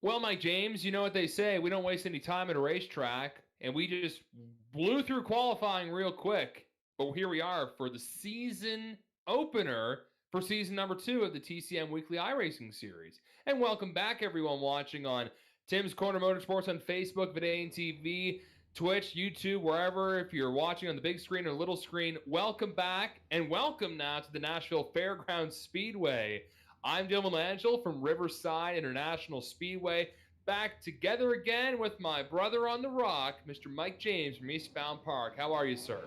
Well, Mike James, you know what they say. We don't waste any time at a racetrack, and we just blew through qualifying real quick. But here we are for the season opener for season number 2 of the TCM Weekly iRacing Series. And welcome back, everyone watching on Tim's Corner Motorsports on Facebook, Vidane TV, Twitch, YouTube, wherever. If you're watching on the big screen or little screen, welcome back, and welcome now to the Nashville Fairgrounds Speedway. I'm Dylan Langell from Riverside International Speedway, back together again with my brother on the rock, Mr. Mike James from Eastbound Park. How are you, sir?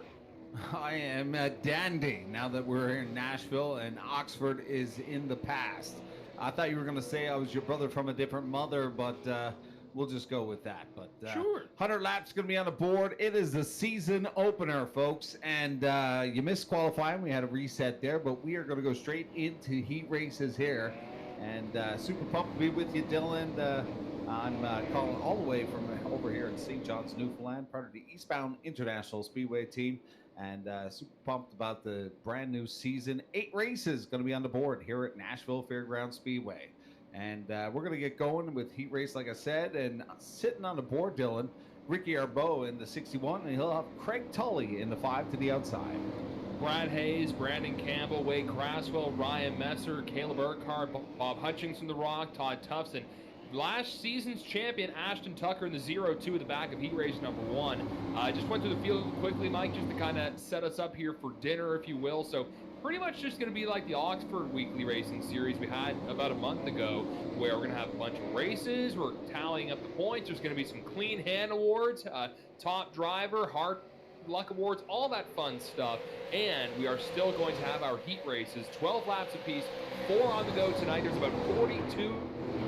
I am dandy now that we're here in Nashville and Oxford is in the past. I thought you were going to say I was your brother from a different mother, but we'll just go with that. But sure. 100 laps going to be on the board. It is the season opener, folks, and you missed qualifying. We had a reset there, but we are going to go straight into heat races here. And super pumped to be with you, Dylan. I'm calling all the way from over here in St. John's, Newfoundland, part of the Eastbound International Speedway team. And super pumped about the brand new season. 8 races going to be on the board here at Nashville Fairgrounds Speedway. And we're going to get going with heat race, like I said. And sitting on the board, Dylan, Ricky Arbeau in the 61, and he'll have Craig Tully in the 5 to the outside. Brad Hayes, Brandon Campbell, Wade Craswell, Ryan Messer, Caleb Urquhart, Bob Hutchings from the Rock, Todd Tufts, and last season's champion Ashton Tucker in the 0-2 at the back of heat race number 1. I just went through the field quickly, Mike, just to kind of set us up here for dinner, if you will. So pretty much just going to be like the Oxford Weekly Racing Series we had about a month ago, where we're going to have a bunch of races. We're tallying up the points. There's going to be some clean hand awards, top driver, hard luck awards, all that fun stuff. And we are still going to have our heat races, 12 laps apiece, 4 on the go tonight. There's about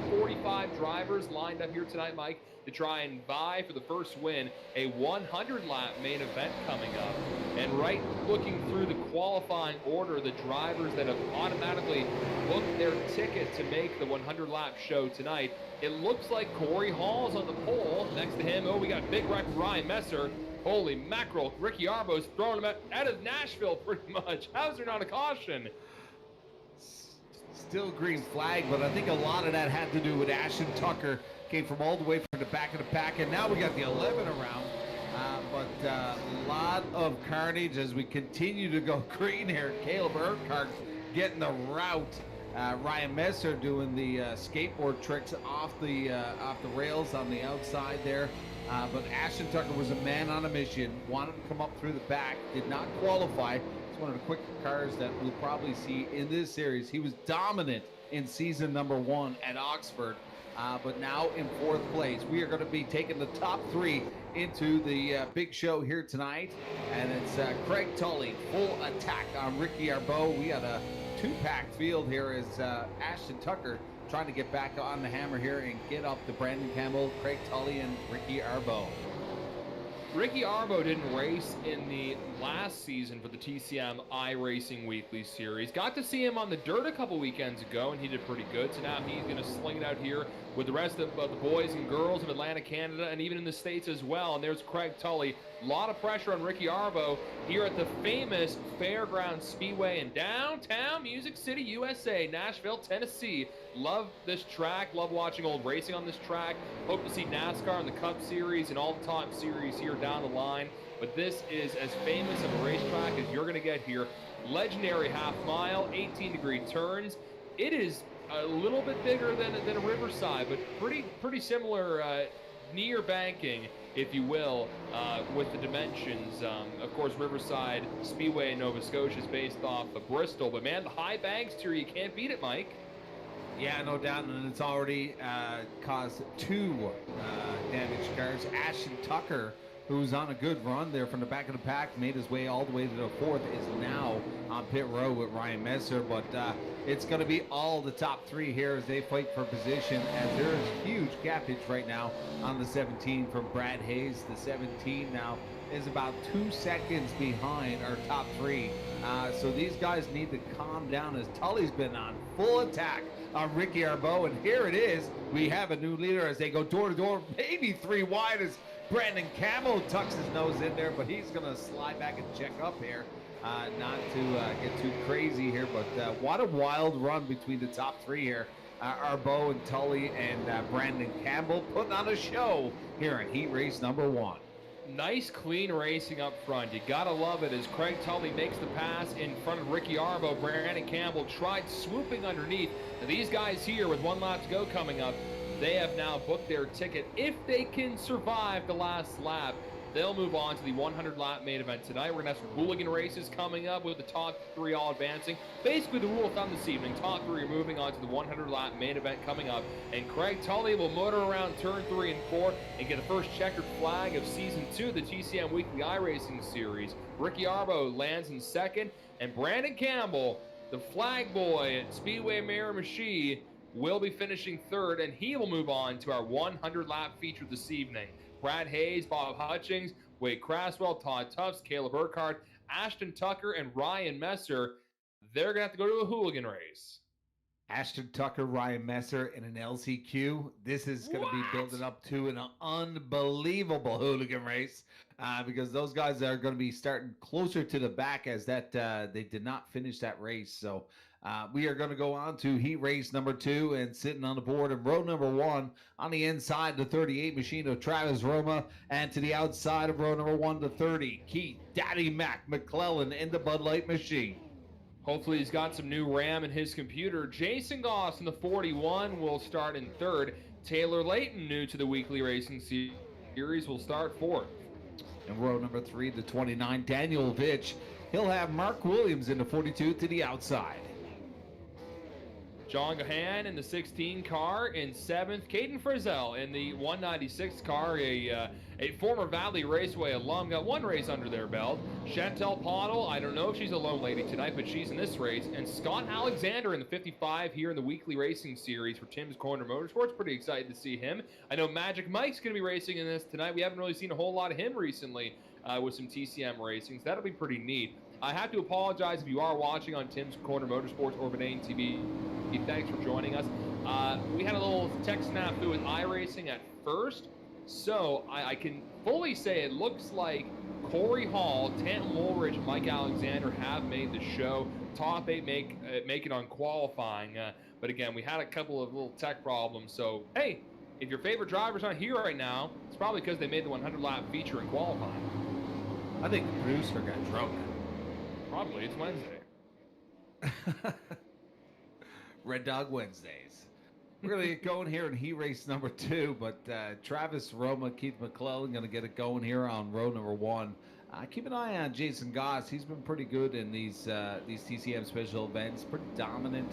45 drivers lined up here tonight, Mike, to try and vie for the first win. A 100-lap main event coming up. And right looking through the qualifying order, the drivers that have automatically booked their ticket to make the 100-lap show tonight, it looks like Corey Hall's on the pole. Next to him, we got Big Wreck Ryan Messer. Holy mackerel, Ricky Arbeau's throwing him out of Nashville pretty much. How's there not a caution? Still green flag, but I think a lot of that had to do with Ashton Tucker. Came from all the way from the back of the pack, and now we got the 11 around. But a lot of carnage as we continue to go green here. Caleb Urquhart getting the route. Ryan Messer doing the skateboard tricks off the rails on the outside there. But Ashton Tucker was a man on a mission, wanted to come up through the back, did not qualify. He's one of the quicker cars that we'll probably see in this series. He was dominant in season number 1 at Oxford, but now in 4th place. We are going to be taking the top 3 into the big show here tonight, and it's Craig Tully, full attack on Ricky Arbeau. We got a 2-pack field here as Ashton Tucker trying to get back on the hammer here and get up to Brandon Campbell, Craig Tully, and Ricky Arbeau. Ricky Arbeau didn't race in the last season for the TCM iRacing Weekly Series. Got to see him on the dirt a couple weekends ago, and he did pretty good. So now he's going to sling it out here with the rest of the boys and girls of Atlanta, Canada, and even in the States as well. And there's Craig Tully. A lot of pressure on Ricky Arbeau here at the famous Fairgrounds Speedway in downtown Music City, USA, Nashville, Tennessee. Love this track. Love watching old racing on this track. Hope to see NASCAR in the Cup Series and all the top series here down the line. But this is as famous of a racetrack as you're going to get here. Legendary half mile, 18-degree turns. It is a little bit bigger than a Riverside, but pretty similar near banking, if you will, with the dimensions. Of course, Riverside Speedway in Nova Scotia is based off of Bristol, but man, the high banks here, you can't beat it, Mike. Yeah, no doubt, and it's already caused 2 damaged cars. Ashton Tucker, who's on a good run there from the back of the pack, made his way all the way to the 4th, is now on pit road with Ryan Messer. But it's going to be all the top 3 here as they fight for position, as there is huge gappage right now on the 17 from Brad Hayes. The 17 now is about 2 seconds behind our top 3. So these guys need to calm down as Tully's been on full attack on Ricky Arbeau. And here it is. We have a new leader as they go door to door, maybe 3 wide as Brandon Campbell tucks his nose in there, but he's going to slide back and check up here. Not to get too crazy here, but what a wild run between the top 3 here. Arbeau and Tully and Brandon Campbell putting on a show here in heat race number 1. Nice, clean racing up front. You gotta love it as Craig Tully makes the pass in front of Ricky Arbeau. Brandon Campbell tried swooping underneath. Now, these guys here with 1 lap to go coming up, they have now booked their ticket. If they can survive the last lap, they'll move on to the 100-lap main event tonight. We're going to have some hooligan races coming up with the top 3 all advancing. Basically, the rule of thumb this evening, top 3 are moving on to the 100-lap main event coming up. And Craig Tully will motor around turn 3 and 4 and get the first checkered flag of Season 2 of the TCM Weekly iRacing Series. Ricky Arbeau lands in 2nd, and Brandon Campbell, the flag boy at Speedway Miramichi, will be finishing 3rd, and he will move on to our 100-lap feature this evening. Brad Hayes, Bob Hutchings, Wade Craswell, Todd Tufts, Caleb Urquhart, Ashton Tucker, and Ryan Messer. They're going to have to go to a hooligan race. Ashton Tucker, Ryan Messer in an LCQ. This is going to be building up to an unbelievable hooligan race because those guys are going to be starting closer to the back as that they did not finish that race. So we are going to go on to heat race number 2, and sitting on the board in row number 1 on the inside, the 38 machine of Travis Roma, and to the outside of row number 1, the 30, Keith Daddy Mac McClellan in the Bud Light machine. Hopefully he's got some new RAM in his computer. Jason Goss in the 41 will start in 3rd. Taylor Layton, new to the weekly racing series, will start 4th. In row number 3, the 29, Daniel Vitch. He'll have Mark Williams in the 42 to the outside. John Gahan in the 16 car in 7th. Caden Frizzell in the 196 car, a former Valley Raceway alum, got 1 race under their belt. Chantel Pottle, I don't know if she's a lone lady tonight, but she's in this race. And Scott Alexander in the 55 here in the weekly racing series for Tim's Corner Motorsports. Pretty excited to see him. I know Magic Mike's going to be racing in this tonight. We haven't really seen a whole lot of him recently with some TCM racing, so that'll be pretty neat. I have to apologize if you are watching on Tim's Corner Motorsports or Benane TV. Thanks for joining us. We had a little tech snafu with iRacing at first, so I can fully say it looks like Corey Hall, Tanton Woolridge, and Mike Alexander have made the show. Top 8 make it on qualifying, but again, we had a couple of little tech problems, so hey, if your favorite driver's not here right now, it's probably because they made the 100-lap feature in qualifying. I think the producer got drunk. Probably. It's Wednesday. Red Dog Wednesdays. We're going to get going here in heat race number 2, but Travis Roma, Keith McClellan going to get it going here on row number 1. Keep an eye on Jason Goss. He's been pretty good in these TCM special events. Pretty dominant.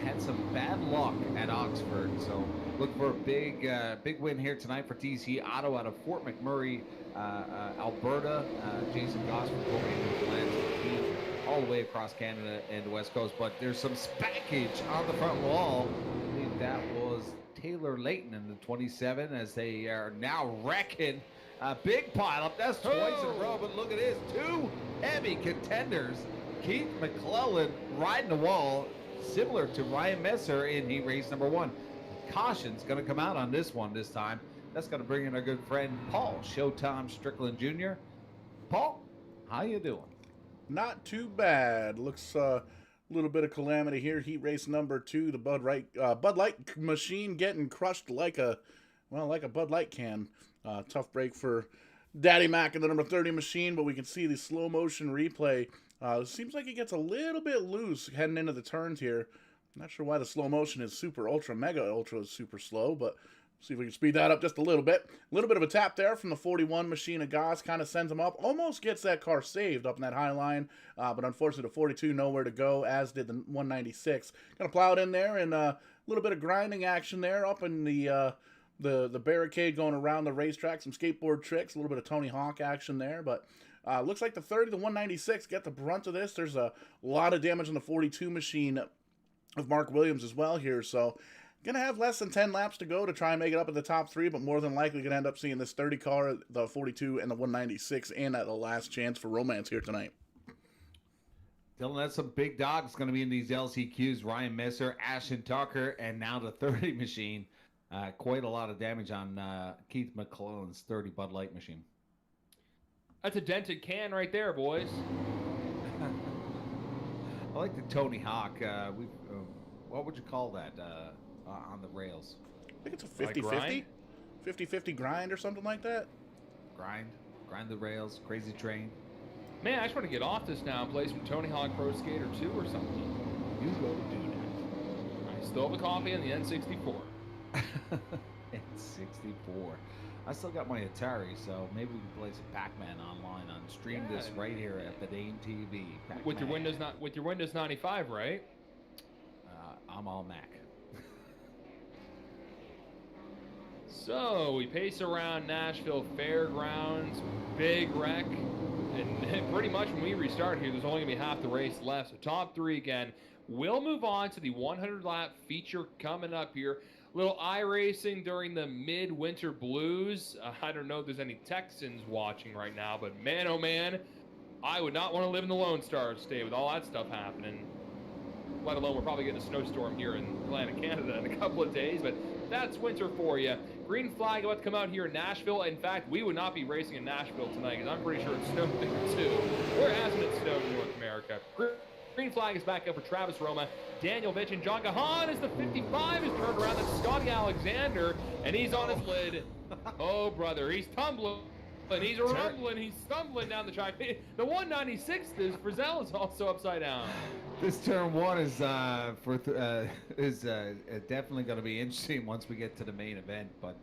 Had some bad luck at Oxford, so look for a big win here tonight for TC Auto out of Fort McMurray, Alberta. Jason Goss from Copenhagen all the way across Canada and the West Coast. But there's some spackage on the front wall. I believe that was Taylor Layton in the 27 as they are now wrecking. A big pileup. That's twice in a row, but look at this. Two heavy contenders. Keith McClellan riding the wall, similar to Ryan Messer in heat race number 1. Caution's going to come out on this one this time. That's going to bring in our good friend Paul Showtime Strickland Jr. Paul, how you doing? Not too bad. Looks a little bit of calamity here. Heat race number 2. The Bud Light machine getting crushed like a Bud Light can. Tough break for Daddy Mac in the number 30 machine, but we can see the slow motion replay. Seems like he gets a little bit loose heading into the turns here. Not sure why the slow motion is super ultra mega ultra is super slow, but see if we can speed that up just a little bit. A little bit of a tap there from the 41 machine of Goss, kind of sends him up. Almost gets that car saved up in that high line, but unfortunately the 42 nowhere to go, as did the 196. Kind of plowed in there, and a little bit of grinding action there up in the barricade going around the racetrack, some skateboard tricks, a little bit of Tony Hawk action there, but looks like the 30 to 196 get the brunt of this. There's a lot of damage on the 42 machine of Mark Williams as well here, so gonna have less than 10 laps to go to try and make it up in the top 3, but more than likely gonna end up seeing this 30 car, the 42 and the 196 in at the last chance for romance here tonight. Dylan, that's some big dogs going to be in these LCQs. Ryan Messer, Ashton Tucker, and now the 30 machine. Quite a lot of damage on Keith McClellan's 30 Bud Light machine. That's a dented can right there, boys. I like the Tony Hawk. What would you call that on the rails? I think it's a 50-50? 50-50 grind or something like that? Grind the rails, crazy train. Man, I just want to get off this now and play some Tony Hawk Pro Skater 2 or something. You go do that. I still have a copy on the N64. N64. I still got my Atari, so maybe we can play some Pac-Man online on stream this right here at the Dane TV. Pac-Man. With your Windows 95, right? I'm all Mac. So we pace around Nashville Fairgrounds, big wreck, and pretty much when we restart here, there's only gonna be half the race left. So top 3 again. We'll move on to the 100 lap feature coming up here. Little iRacing during the midwinter blues. I don't know if there's any Texans watching right now, but man, oh man, I would not want to live in the Lone Star State with all that stuff happening. Let alone we're probably getting a snowstorm here in Atlantic Canada in a couple of days, but that's winter for you. Green flag about to come out here in Nashville. In fact, we would not be racing in Nashville tonight because I'm pretty sure it snowed there too. Where hasn't it snowed in North America? Green flag is back up for Travis Roma, Daniel Vitch, and John Gahan as the 55 is turned around. That's Scotty Alexander, and he's on his lid. Oh, brother, he's tumbling. He's rumbling, he's stumbling down the track. The 196 is Frizzell is also upside down. This turn 1 is definitely going to be interesting once we get to the main event, but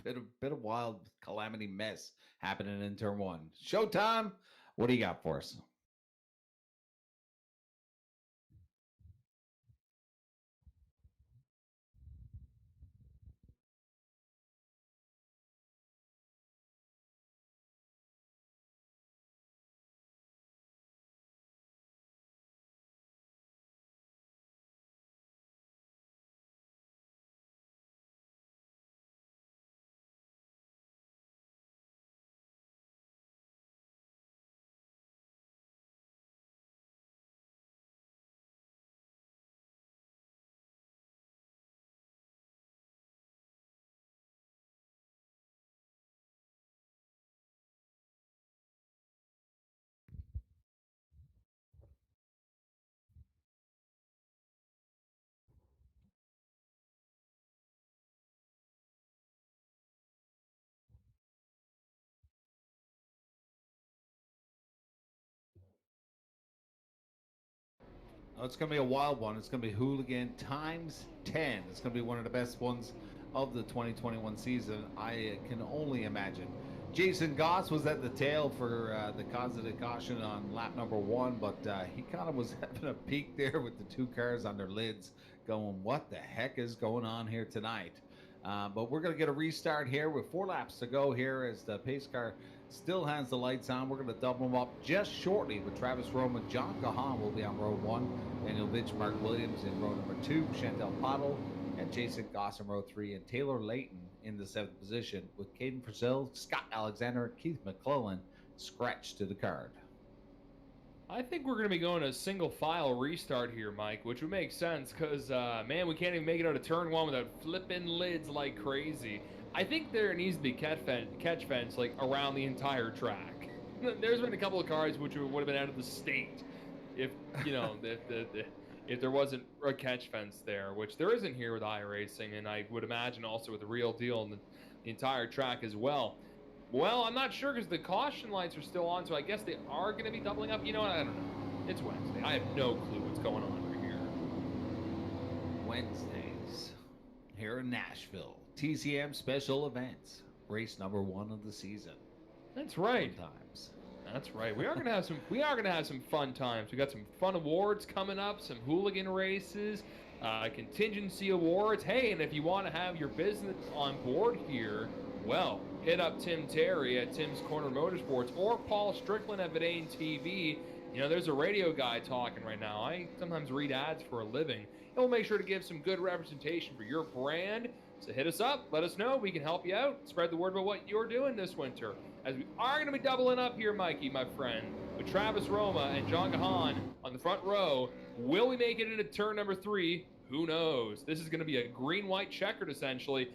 bit of wild calamity mess happening in turn 1. Showtime, what do you got for us? Oh, it's going to be a wild one. It's going to be Hooligan times 10. It's going to be one of the best ones of the 2021 season. I can only imagine. Jason Goss was at the tail for the cause of the caution on lap number 1, but he kind of was having a peek there with the 2 cars on their lids going, what the heck is going on here tonight? But we're going to get a restart here with 4 laps to go here as the pace car still has the lights on. We're going to double them up just shortly with Travis Roma. John Gahan will be on row 1, Daniel Vitch, Mark Williams in row number 2, Chantel Pottle and Jason Goss in row 3, and Taylor Layton in the 7th position with Caden Frizzell, Scott Alexander, and Keith McClellan scratched to the card. I think we're going to be going a single file restart here, Mike, which would make sense because, man, we can't even make it out of turn 1 without flipping lids like crazy. I think there needs to be catch fence like around the entire track. There's been a couple of cars which would have been out of the state if, you know, if there wasn't a catch fence there, which there isn't here with iRacing, and I would imagine also with the Real Deal and the entire track as well. Well, I'm not sure because the caution lights are still on, so I guess they are going to be doubling up. You know what? I don't know. It's Wednesday. I have no clue what's going on right here. Wednesdays here in Nashville. TCM special events. Race number 1 of the season. That's right. Fun times. That's right. We are gonna have some fun times. We got some fun awards coming up, some hooligan races, contingency awards. Hey, and if you want to have your business on board here, well, hit up Tim Terry at Tim's Corner Motorsports or Paul Strickland at Vidane TV. You know, there's a radio guy talking right now. I sometimes read ads for a living. And we'll make sure to give some good representation for your brand. So hit us up. Let us know. We can help you out. Spread the word about what you're doing this winter. As we are going to be doubling up here, Mikey, my friend, with Travis Roma and John Gahan on the front row. Will we make it into turn number 3? Who knows? This is going to be a green-white checkered, essentially,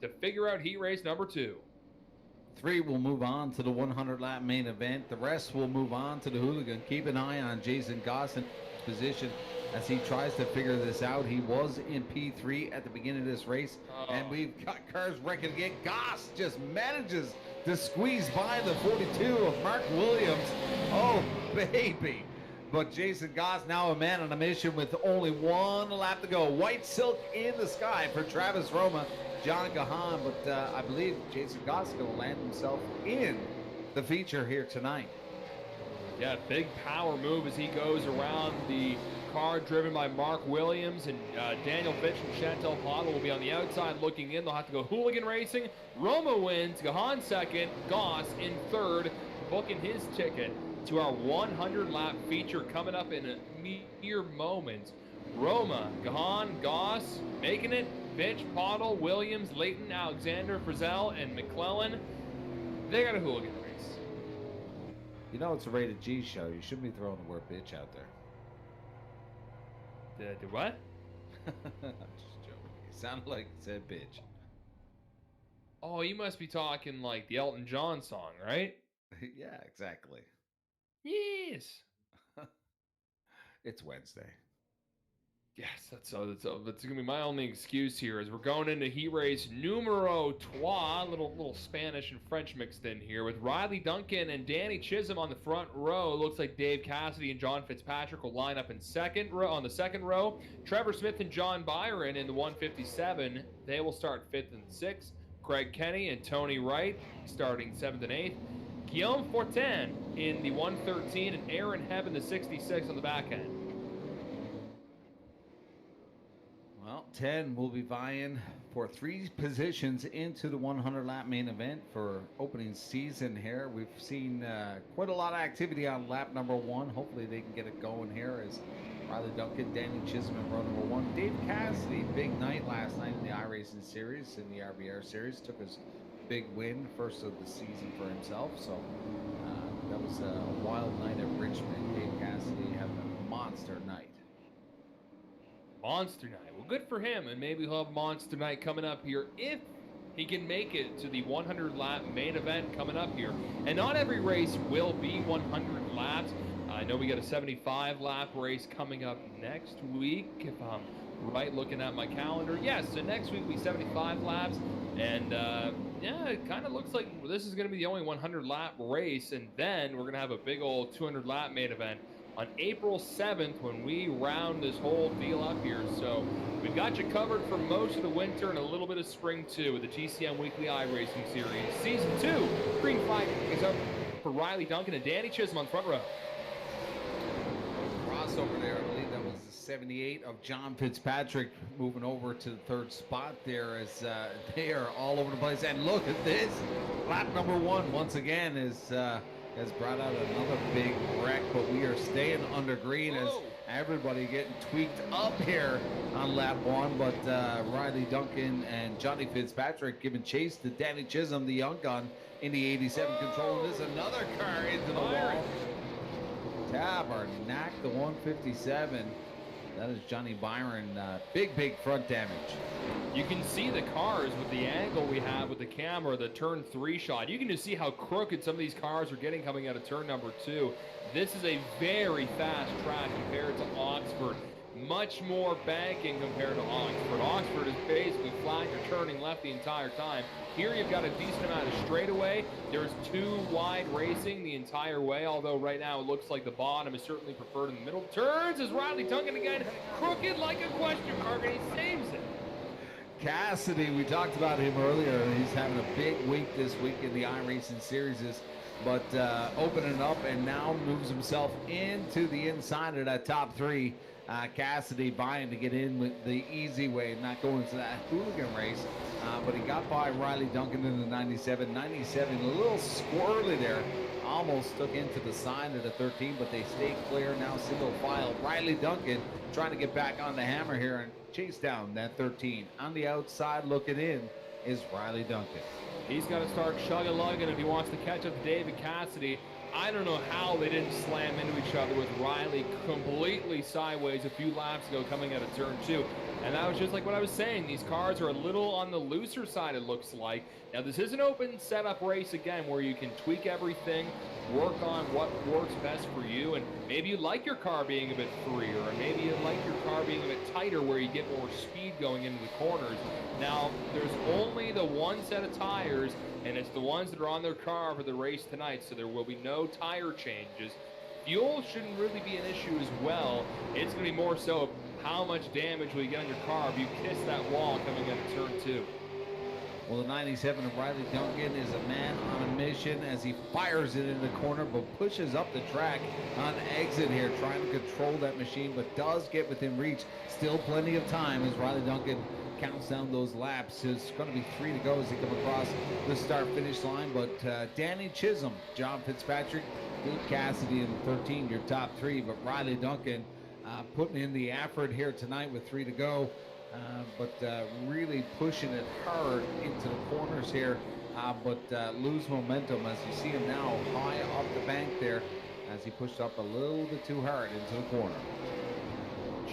to figure out heat race number 2. 3 will move on to the 100-lap main event. The rest will move on to the hooligan. Keep an eye on Jason Goss in position as he tries to figure this out. He was in P3 at the beginning of this race, and we've got cars wrecking again. Goss just manages to squeeze by the 42 of Mark Williams. Oh, baby. But Jason Goss now a man on a mission with only 1 lap to go. White silk in the sky for Travis Roma, John Gahan, but I believe Jason Goss is going to land himself in the feature here tonight. Yeah, big power move as he goes around the car driven by Mark Williams, and Daniel Fitch and Chantel Pottle will be on the outside looking in. They'll have to go hooligan racing. Roma wins, Gahan second, Goss in third, booking his ticket to our 100-lap feature coming up in a mere moment. Roma, Gahan, Goss making it. Fitch, Pottle, Williams, Layton, Alexander, Frizzell, and McClellan. They got a hooligan race. You know it's a rated G show. You shouldn't be throwing the word bitch out there. The what? I'm just joking. It sounded like it said bitch. Oh, you must be talking like the Elton John song, right? Yeah, exactly. Yes. It's Wednesday. Yes, that's going to be my only excuse here as we're going into heat race numero trois, little Spanish and French mixed in here with Riley Duncan and Danny Chisholm on the front row. Looks like Dave Cassidy and John Fitzpatrick will line up in on the second row. Trevor Smith and John Byron in the 157. They will start 5th and 6th. Craig Kenny and Tony Wright starting 7th and 8th. Guillaume Fortin in the 113 and Aaron Hebb in the 66 on the back end. Well, 10 will be vying for 3 positions into the 100-lap main event for opening season here. We've seen quite a lot of activity on lap number 1. Hopefully they can get it going here as Riley Duncan, Danny Chisholm in row number 1. Dave Cassidy, big night last night in the iRacing series, in the RBR series. Took his big win, first of the season for himself. So that was a wild night at Richmond. Dave Cassidy having a monster night. Monster night. Well, good for him, and maybe he'll have monster night coming up here if he can make it to the 100-lap main event coming up here. And not every race will be 100 laps. I know we got a 75-lap race coming up next week, if I'm right looking at my calendar. Yes, so next week will be 75 laps, and yeah, it kind of looks like this is going to be the only 100-lap race, and then we're going to have a big old 200-lap main event on April 7th when we round this whole deal up here. So we've got you covered for most of the winter and a little bit of spring too with the TCM Weekly iRacing Series. Season 2, green flag is up for Riley Duncan and Danny Chisholm on front row. Crossover there, I believe that was the 78 of John Fitzpatrick moving over to the third spot there as they are all over the place. And look at this, lap number 1 once again has brought out another big wreck, but we are staying under green as everybody getting tweaked up here on lap 1. But Riley Duncan and Johnny Fitzpatrick giving chase to Danny Chisholm, the young gun, in the 87 control. There's another car into the wall. Tabernac, the 157. That is Johnny Byron. Big front damage. You can see the cars with the angle we have with the camera, the turn 3 shot. You can just see how crooked some of these cars are getting coming out of turn number 2. This is a very fast track compared to Oxford. Much more banking compared to Oxford. Oxford is basically flat. You're turning left the entire time. Here you've got a decent amount of straightaway. There's 2 wide racing the entire way, although right now it looks like the bottom is certainly preferred in the middle. Turns as Riley Duncan again, crooked like a question mark, and he saves it. Cassidy, we talked about him earlier. He's having a big week this week in the iRacing series, but opening up and now moves himself into the inside of that top 3. Cassidy buying to get in with the easy way, not going to that hooligan race, but he got by Riley Duncan in the 97. 97, a little squirrely there, almost took into the side of the 13, but they stay clear now, single file. Riley Duncan trying to get back on the hammer here and chase down that 13. On the outside looking in is Riley Duncan. He's got to start chugging if he wants to catch up to David Cassidy. I don't know how they didn't slam into each other with Riley completely sideways a few laps ago coming out of turn 2. And that was just like what I was saying. These cars are a little on the looser side, it looks like. Now, this is an open setup race, again, where you can tweak everything, work on what works best for you, and maybe you like your car being a bit freer, or maybe you like your car being a bit tighter where you get more speed going into the corners. Now, there's only the one set of tires, and it's the ones that are on their car for the race tonight, so there will be no tire changes. Fuel shouldn't really be an issue as well. It's going to be more so how much damage will you get on your car if you kiss that wall coming out of turn 2. Well, the 97 of Riley Duncan is a man on a mission as he fires it in the corner, but pushes up the track on exit here, trying to control that machine, but does get within reach. Still plenty of time as Riley Duncan counts down those laps. It's going to be 3 to go as he comes across the start-finish line, but Danny Chisholm, John Fitzpatrick, Luke Cassidy in 13, your top 3, but Riley Duncan putting in the effort here tonight with 3 to go. But really pushing it hard into the corners here, but lose momentum as you see him now high up the bank there as he pushed up a little bit too hard into the corner.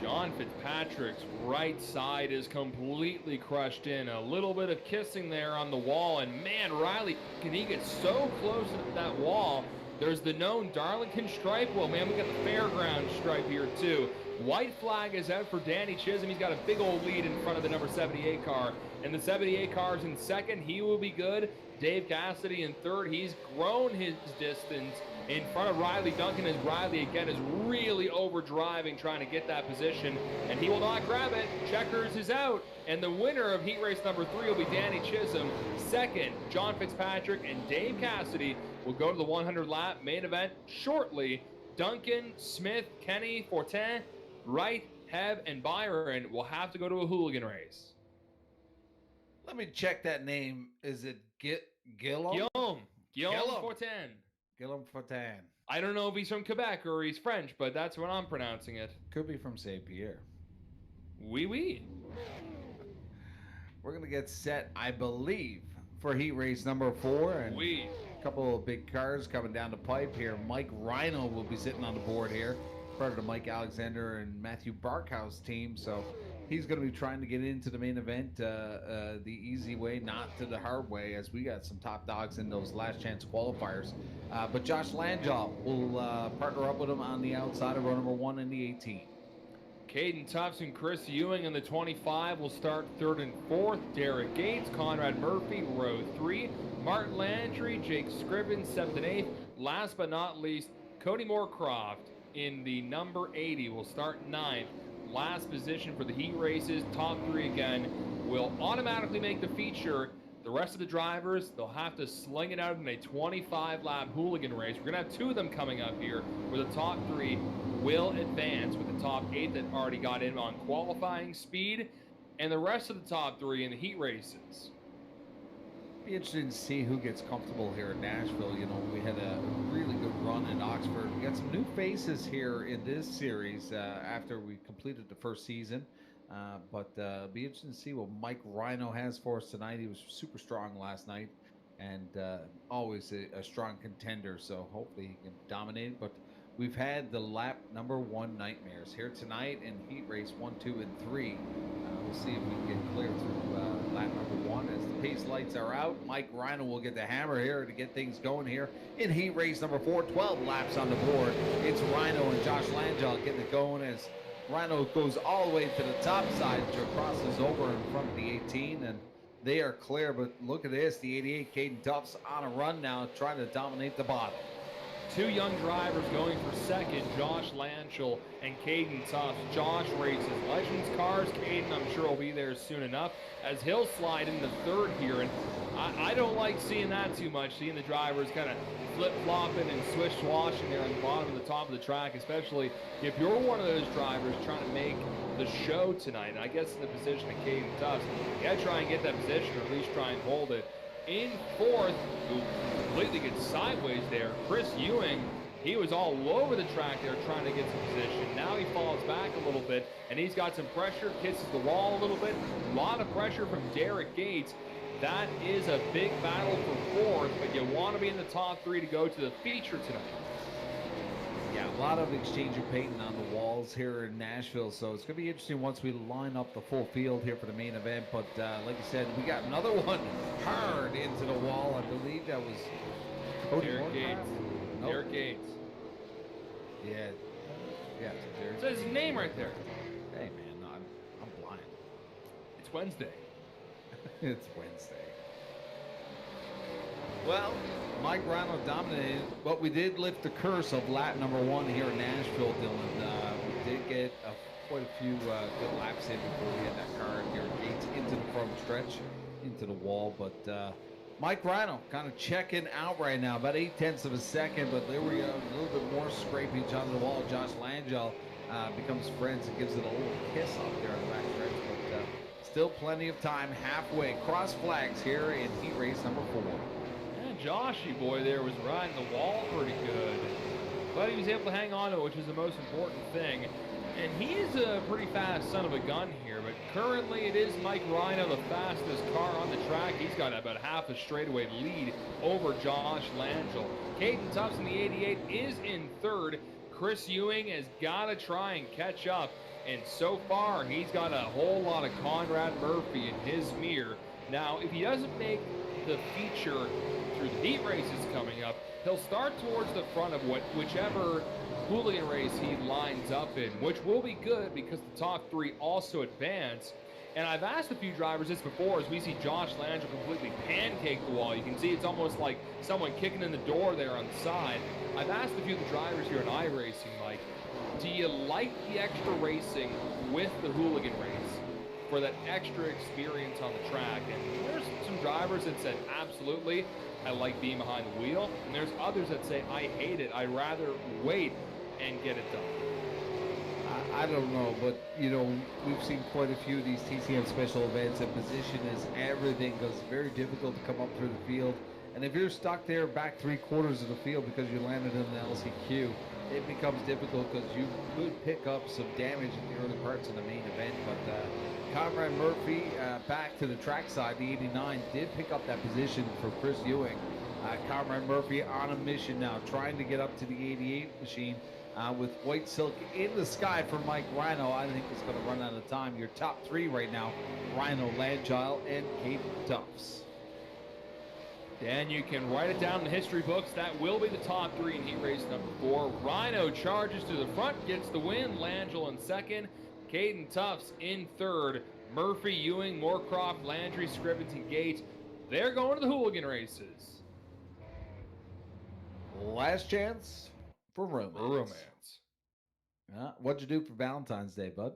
John Fitzpatrick's right side is completely crushed in. A little bit of kissing there on the wall, and man, Riley, can he get so close to that wall? There's the known Darlington stripe. Well, man, we got the fairground stripe here too. White flag is out for Danny Chisholm. He's got a big old lead in front of the number 78 car. And the 78 car's in second. He will be good. Dave Cassidy in third. He's grown his distance in front of Riley Duncan as Riley again is really overdriving trying to get that position. And he will not grab it. Checkers is out. And the winner of heat race number 3 will be Danny Chisholm. Second, John Fitzpatrick and Dave Cassidy will go to the 100 lap main event shortly. Duncan, Smith, Kenny, Fortin, Wright, Heb, and Byron will have to go to a hooligan race. Let me check that name. Is it Guillaume? Guillaume Fortin. Guillaume Fortin. I don't know if he's from Quebec or he's French, but that's what I'm pronouncing it. Could be from Saint Pierre. Oui. We're going to get set, I believe, for heat race number 4. And oui. A couple of big cars coming down the pipe here. Mike Rhino will be sitting on the board here, part of the Mike Alexander and Matthew Barkhouse team. So he's going to be trying to get into the main event the easy way, not to the hard way, as we got some top dogs in those last chance qualifiers. But Josh Lanjaw will partner up with him on the outside of row number 1 in the 18. Caden Tufts and Chris Ewing in the 25 will start 3rd and 4th. Derek Gates, Conrad Murphy, row 3. Martin Landry, Jake Scriven, 7th and 8th. Last but not least, Cody Moorcroft in the number 80 will start 9th. Last position for the heat races. Top 3 again will automatically make the feature. The rest of the drivers, they'll have to sling it out in a 25-lap hooligan race. We're going to have 2 of them coming up here, where the top 3 will advance, with the top 8 that already got in on qualifying speed, and the rest of the top 3 in the heat races. Be interesting to see who gets comfortable here in Nashville. You know, we had a really good run in Oxford. We got some new faces here in this series after we completed the first season. But be interesting to see what Mike Rhino has for us tonight. He was super strong last night, and always a strong contender. So hopefully he can dominate. But we've had the lap number 1 nightmares here tonight in heat race 1, 2, and 3. We'll see if we can get clear through lap number 1 as the pace lights are out. Mike Rhino will get the hammer here to get things going here in heat race number 4. 12 laps on the board. It's Rhino and Josh Langell getting it going as Rhino goes all the way to the top side, crosses over in front of the 18, and they are clear. But look at this, the 88 Caden Tuffs on a run now, trying to dominate the bottom. 2 young drivers going for second, Josh Lanchel and Caden Tuffs. Josh races Legends cars. Caden, I'm sure, will be there soon enough, as he'll slide into third here. And I don't like seeing that too much, seeing the drivers kind of flip-flopping and swish-swashing there on the bottom and the top of the track, especially if you're one of those drivers trying to make the show tonight. And I guess in the position of Caden Tuffs, you got to try and get that position, or at least try and hold it. In fourth, who completely gets sideways there, Chris Ewing. He was all over the track there trying to get some position. Now he falls back a little bit, and he's got some pressure, kisses the wall a little bit. A lot of pressure from Derek Gates. That is a big battle for fourth, but you want to be in the top 3 to go to the feature tonight. Yeah, a lot of exchange of painting on the walls here in Nashville, so it's going to be interesting once we line up the full field here for the main event. But like you said, we got another one hard into the wall. I believe that was Derek Gates. Nope. Derek Gates. Yeah. Yeah. It says his name right there. Hey, man, I'm blind. It's Wednesday. It's Wednesday. Well, Mike Rhino dominated, but we did lift the curse of lap number 1 here in Nashville, Dylan. We did get quite a few good laps in before we had that car here Gates into the front stretch, into the wall. But Mike Rhino kind of checking out right now, about 0.8 of a second, but there we go, a little bit more scrapage on the wall. Josh Langell becomes friends and gives it a little kiss up there on the back stretch, but still plenty of time halfway. Cross flags here in heat race number 4. Joshy boy there was riding the wall pretty good, but he was able to hang on to it, which is the most important thing. And he's a pretty fast son of a gun here, but currently it is Mike Rhino, the fastest car on the track. He's got about half a straightaway lead over Josh Langell. Caden Tuffs in the 88 is in third. Chris Ewing has got to try and catch up, and so far he's got a whole lot of Conrad Murphy in his mirror. Now, if he doesn't make the feature through the heat races coming up, he'll start towards the front of whichever hooligan race he lines up in, which will be good because the top 3 also advance. And I've asked a few drivers this before, as we see Josh Langell completely pancake the wall. You can see it's almost like someone kicking in the door there on the side. I've asked a few of the drivers here in iRacing, Mike, do you like the extra racing with the hooligan race for that extra experience on the track? And there's some drivers that said, absolutely, I like being behind the wheel. And there's others that say, I hate it. I'd rather wait and get it done. I don't know, but, you know, we've seen quite a few of these TCM special events, and position is everything, because it's very difficult to come up through the field. And if you're stuck there back 3/4 of the field because you landed in the LCQ, it becomes difficult because you could pick up some damage in the early parts of the main event. But Conrad Murphy back to the track side, the 89, did pick up that position for Chris Ewing. Conrad Murphy on a mission now, trying to get up to the 88 machine with white silk in the sky for Mike Rhino. I think it's going to run out of time. Your top 3 right now, Rhino, Langell, and Caden Tuffs. And you can write it down in the history books. That will be the top 3 in heat race number 4. Rhino charges to the front, gets the win. Langell in second. Caden Tuffs in third. Murphy, Ewing, Moorcroft, Landry, Scrivens, and Gates. They're going to the hooligan races. Last chance for romance. What'd you do for Valentine's Day, bud?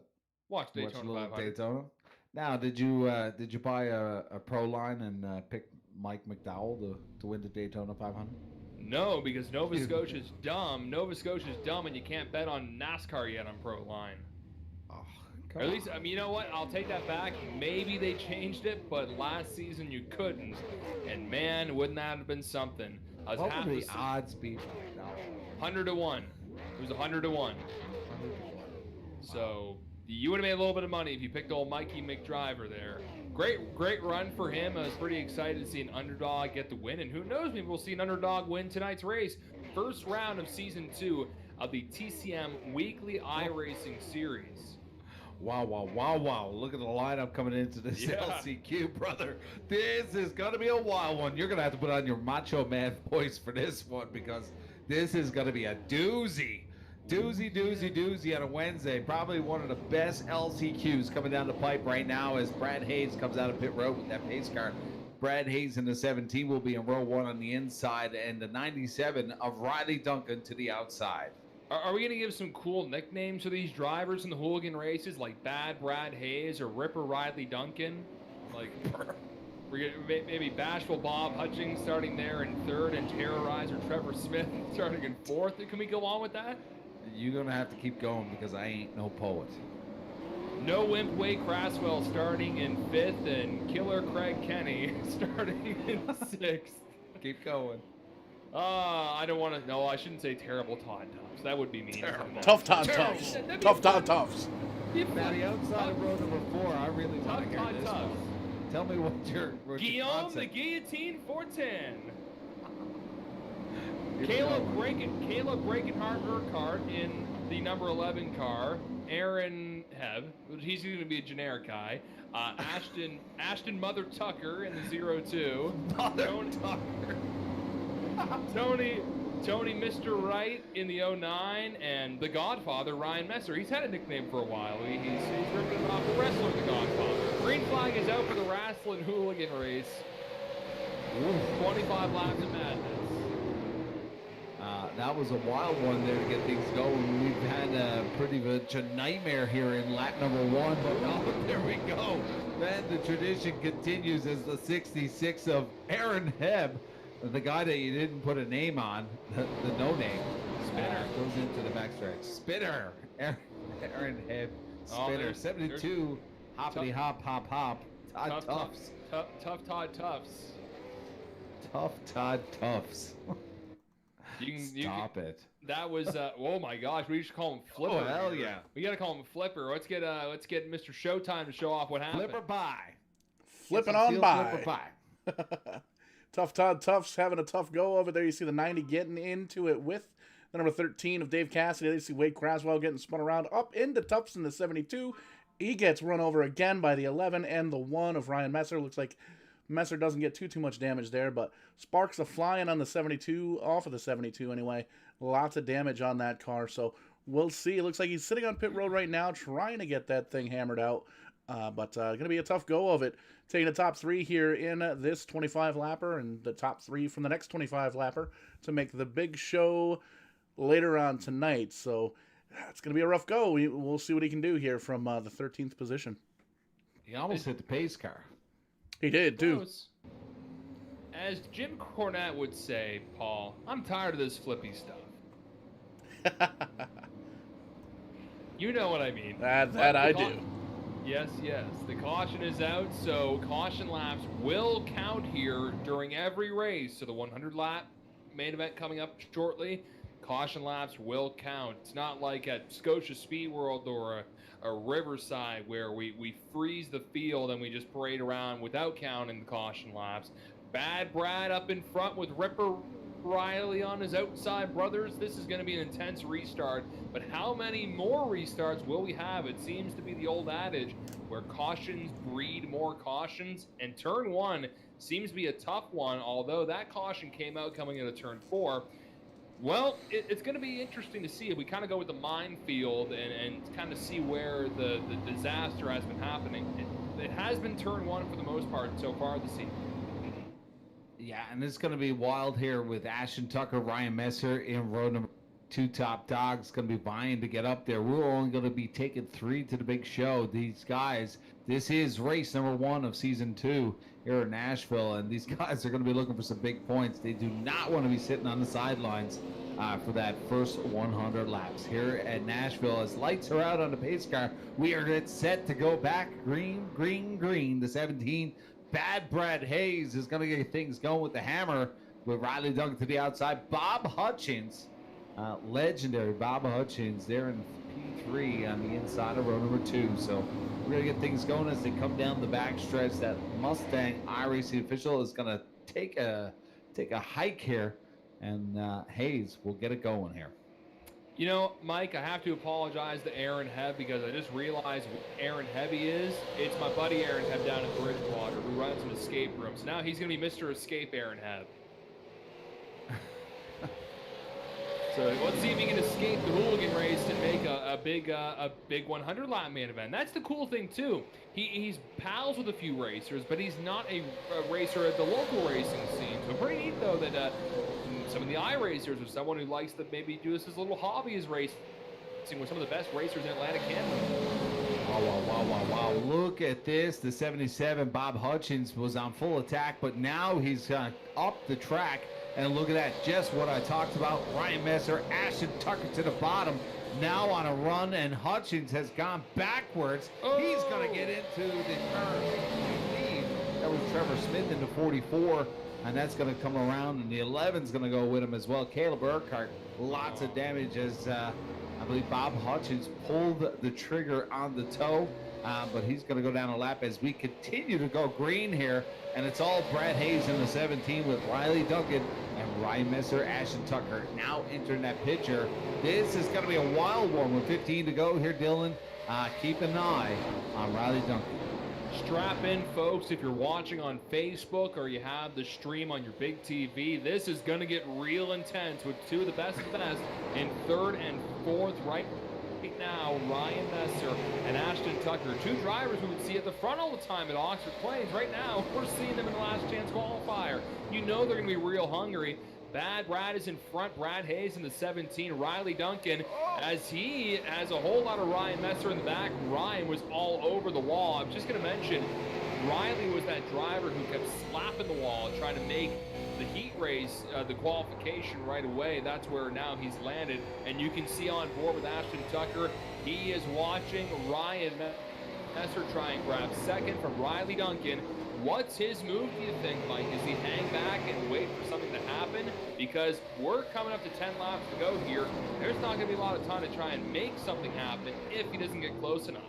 Watch Watch a Daytona little 500. Daytona. Now, did you buy a pro line and pick Mike McDowell to win the Daytona 500? No, because Nova Scotia's dumb. Nova Scotia's dumb, and you can't bet on NASCAR yet on Pro Line. Oh, Or at least, I mean, you know what? I'll take that back. Maybe they changed it, but last season you couldn't. And man, wouldn't that have been something? I was what would the odds be right now? 100 to 1. It was 100 to 1. 100 to 1. So you would have made a little bit of money if you picked old Mikey McDriver there. Great run for him. I was pretty excited to see an underdog get the win. And who knows, maybe we'll see an underdog win tonight's race. First round of Season 2 of the TCM Weekly iRacing Series. Wow, wow, wow, wow. Look at the lineup coming into this LCQ, brother. This is going to be a wild one. You're going to have to put on your Macho Man voice for this one because this is going to be a doozy. Doozy on a Wednesday. Probably one of the best LCQs coming down the pipe right now as Brad Hayes comes out of pit road with that pace car. Brad Hayes in the 17 will be in row 1 on the inside and the 97 of Riley Duncan to the outside. Are we going to give some cool nicknames to these drivers in the hooligan races like Bad Brad Hayes or Ripper Riley Duncan? Like, we're gonna, maybe Bashful Bob Hutchings starting there in 3rd and Terrorizer Trevor Smith starting in 4th. Can we go on with that? You're going to have to keep going because I ain't no poet. No Wimp Wade Craswell starting in 5th and Killer Craig Kenny starting in 6th. Keep going. I don't want to. No, I shouldn't say terrible Todd Tufts. That would be mean. Tough Todd Tufts. Tough Todd Tufts. Now, the outside of row number 4, I really want to hear Todd this Tufts. one. Tell me what your Guillaume the concept. Guillotine 410. Caleb Breakenhart Urquhart in the number 11 car. Aaron Heb, he's going to be a generic guy. Ashton Mother Tucker in the 02. Mother Tucker. Tony Mr. Wright in the 09, and the Godfather Ryan Messer. He's had a nickname for a while. He's ripping it off the wrestler, the Godfather. Green flag is out for the wrestling hooligan race. 25 laps of madness. That was a wild one there to get things going. We've had pretty much a nightmare here in lap number 1, but oh, there we go. Then the tradition continues as the 66 of Aaron Heb, the guy that you didn't put a name on, the no name. Spinner. Goes into the backstretch. Spinner. Aaron Heb. Spinner. 72. Hoppity hop, hop, hop. Todd Tufts. Tough Todd Tufts. Tough Todd Tufts. Stop it. That was oh my gosh, we should call him Flipper. Oh hell yeah. We gotta call him Flipper. Let's get Mr. Showtime to show off what happened. Flipper by. Flipping on by. Flipper by. Tough Todd Tufts having a tough go over there. You see the 90 getting into it with the number 13 of Dave Cassidy. You see Wade Craswell getting spun around up into Tufts in the 72. He gets run over again by the 11 and the 1 of Ryan Messer. Looks like Messer doesn't get too much damage there, but sparks are flying on the 72, off of the 72 anyway. Lots of damage on that car, so we'll see. It looks like he's sitting on pit road right now trying to get that thing hammered out, but going to be a tough go of it. Taking the top 3 here in this 25-lapper and the top 3 from the next 25-lapper to make the big show later on tonight, so it's going to be a rough go. We'll see what he can do here from the 13th position. He almost hit the pace car. He did, too. As Jim Cornette would say, Paul, I'm tired of this flippy stuff. You know what I mean. That I do. Yes. The caution is out, so caution laps will count here during every race. So the 100-lap main event coming up shortly, caution laps will count. It's not like at Scotia Speed World or a Riverside where we freeze the field and we just parade around without counting the caution laps. Bad Brad up in front with Ripper Riley on his outside brothers. This is going to be an intense restart, but how many more restarts will we have? It seems to be the old adage where cautions breed more cautions, and turn 1 seems to be a tough one, although that caution came out coming into turn 4. Well, it's going to be interesting to see if we kind of go with the minefield and kind of see where the disaster has been happening. It has been turn 1 for the most part so far this season. Yeah, and it's going to be wild here with Ashton Tucker, Ryan Messer in row number two top dogs going to be vying to get up there. We're only going to be taking 3 to the big show. These guys, this is race number 1 of season 2 here in Nashville, and these guys are going to be looking for some big points. They do not want to be sitting on the sidelines for that first 100 laps here at Nashville. As lights are out on the pace car, we are set to go back. Green, green, green. The 17, Bad Brad Hayes is going to get things going with the hammer with Riley Duncan to the outside. Bob Hutchins, legendary Bob Hutchins there in P3 on the inside of row number 2. So we're going to get things going as they come down the back stretch. That Mustang iRacing official is going to take a hike here, and Hayes will get it going here. You know, Mike, I have to apologize to Aaron Hebb because I just realized what Aaron Hebby is. It's my buddy Aaron Hebb down in Bridgewater who runs an escape room. So now he's going to be Mr. Escape Aaron Hebb. So let's see if he can escape the hooligan race and make a big 100-lap main event. That's the cool thing too. He's pals with a few racers, but he's not a racer at the local racing scene. So pretty neat though that some of the iRacers or someone who likes to maybe do this as a little hobby is racing with some of the best racers in Atlantic Canada. Wow. Look at this. The 77, Bob Hutchins, was on full attack, but now he's up the track. And look at that, just what I talked about. Ryan Messer, Ashton Tucker to the bottom, now on a run, and Hutchins has gone backwards. Oh. He's going to get into the turn. I believe that was Trevor Smith in the 44, and that's going to come around, and the 11's going to go with him as well. Caleb Urquhart, lots of damage as I believe Bob Hutchins pulled the trigger on the toe. But he's going to go down a lap as we continue to go green here. And it's all Brad Hayes in the 17 with Riley Duncan and Ryan Messer, Ashton Tucker now entering that picture. This is going to be a wild one with 15 to go here, Dylan. Keep an eye on Riley Duncan. Strap in, folks, if you're watching on Facebook or you have the stream on your big TV. This is going to get real intense with two of the best in third and fourth right now, Ryan Messer and Ashton Tucker, two drivers we would see at the front all the time at Oxford Plains. Right now, we're seeing them in the last chance qualifier. You know they're going to be real hungry. Bad Brad is in front, Brad Hayes in the 17, Riley Duncan, as he has a whole lot of Ryan Messer in the back. Ryan was all over the wall. I'm just going to mention, Riley was that driver who kept slapping the wall, trying to make the heat race, the qualification right away. That's where now he's landed. And you can see on board with Ashton Tucker, he is watching Ryan Messer try and grab second from Riley Duncan. What's his move, do you think, Mike? Does he hang back and wait for something to happen? Because we're coming up to 10 laps to go here. There's not going to be a lot of time to try and make something happen if he doesn't get close enough.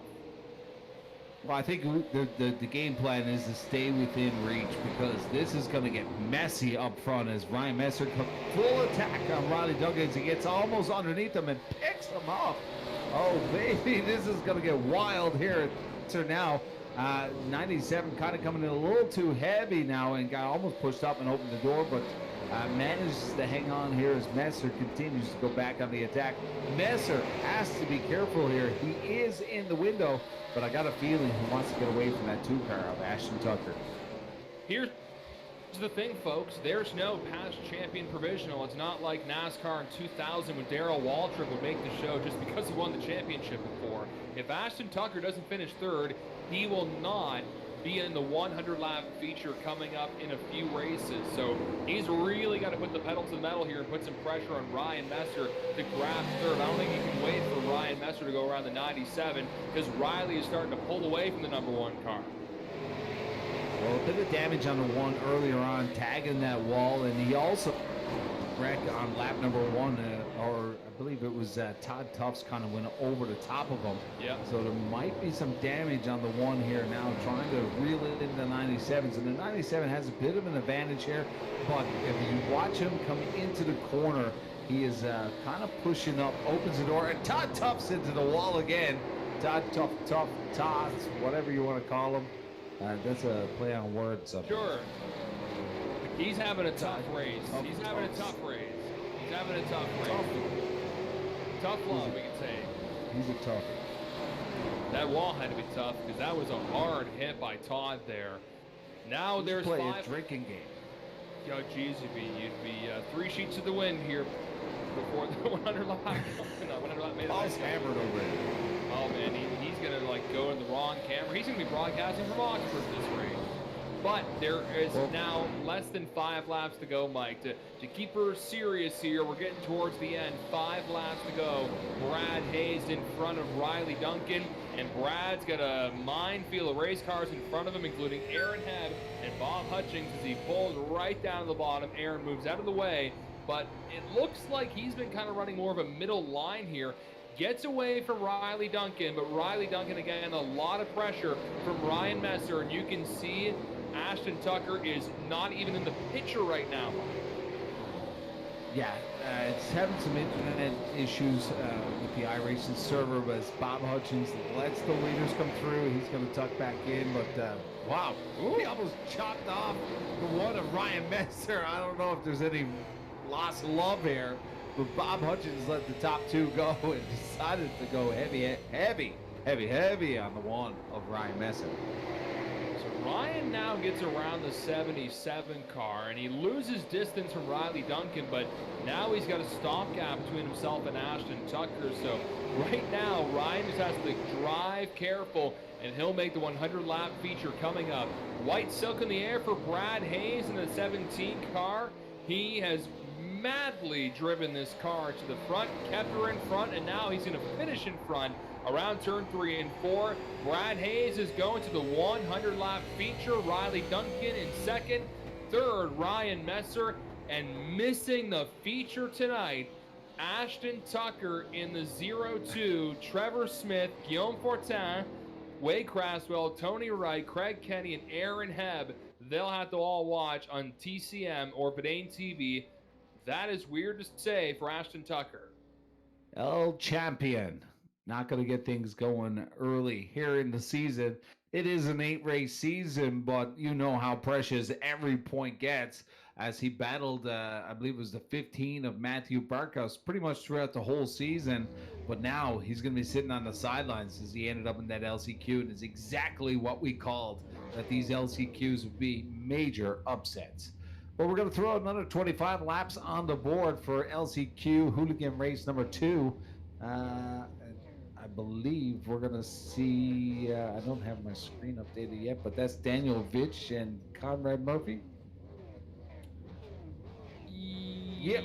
Well, I think the game plan is to stay within reach because this is going to get messy up front as Ryan Messer comes full attack on Riley Duncan as he gets almost underneath him and picks him up. Oh, baby, this is going to get wild here. So now, 97 kind of coming in a little too heavy now and got almost pushed up and opened the door, but manages to hang on here as Messer continues to go back on the attack. Messer has to be careful here. He is in the window, but I got a feeling he wants to get away from that two-car of Ashton Tucker. Here's the thing, folks. There's no past champion provisional. It's not like NASCAR in 2000 when Darrell Waltrip would make the show just because he won the championship before. If Ashton Tucker doesn't finish third, he will not be in the 100-lap feature coming up in a few races. So he's really got to put the pedal to the metal here and put some pressure on Ryan Messer to grab third. I don't think he can wait for Ryan Messer to go around the 97 because Riley is starting to pull away from the number one car. Well, a bit of damage on the one earlier on, tagging that wall, and he also wrecked on lap number one, or I believe it was Todd Tufts kind of went over the top of him. Yeah. So there might be some damage on the one here now, trying to reel it into the 97s. And the 97 has a bit of an advantage here, but if you watch him come into the corner, he is kind of pushing up, opens the door, and Todd Tufts into the wall again. Todd Tufts, whatever you want to call him. That's a play on words. Sure. He's having a tough race. He's having a tough race. He's having a tough race. Tough love, we can say. He's a toughie. That wall had to be tough because that was a hard hit by Todd there. Now there's play a drinking game. Yo, geez, you'd be 3 sheets to the wind here before the 100 lap. No, 100 lap made it. Paul's hammered over it. Oh man, he's gonna like go in the wrong camera. He's gonna be broadcasting from Oxford this race. But there is now less than 5 laps to go, Mike. To keep her serious here, we're getting towards the end. 5 laps to go. Brad Hayes in front of Riley Duncan, and Brad's got a minefield of race cars in front of him, including Aaron Hebb and Bob Hutchings as he pulls right down to the bottom. Aaron moves out of the way, but it looks like he's been kind of running more of a middle line here. Gets away from Riley Duncan, but Riley Duncan, again, a lot of pressure from Ryan Messer, and you can see Ashton Tucker is not even in the picture right now. Yeah, it's having some internet issues with the iRacing server, but as Bob Hutchins lets the leaders come through, he's going to tuck back in, but wow, he almost chopped off the one of Ryan Messer. I don't know if there's any loss of love here, but Bob Hutchins let the top 2 go and decided to go heavy on the one of Ryan Messer. Ryan now gets around the 77 car, and he loses distance from Riley Duncan, but now he's got a stopgap between himself and Ashton Tucker. So right now, Ryan just has to drive careful, and he'll make the 100-lap feature coming up. White silk in the air for Brad Hayes in the 17 car. He has madly driven this car to the front, kept her in front, and now he's going to finish in front around turn 3 and 4. Brad Hayes is going to the 100-lap feature. Riley Duncan in second. Third, Ryan Messer. And missing the feature tonight, Ashton Tucker in the 0-2. Trevor Smith, Guillaume Fortin, Wade Craswell, Tony Wright, Craig Kenny, and Aaron Hebb. They'll have to all watch on TCM or Verdane TV. That is weird to say for Ashton Tucker. El Champion. Not going to get things going early here in the season. It is an 8-race season, but you know how precious every point gets as he battled, I believe it was the 15 of Matthew Barkhouse pretty much throughout the whole season. But now he's going to be sitting on the sidelines as he ended up in that LCQ. And it's exactly what we called, that these LCQs would be major upsets. But we're going to throw another 25 laps on the board for LCQ Hooligan race number 2. I believe we're going to see, I don't have my screen updated yet, but that's Daniel Vitch and Conrad Murphy. Yep.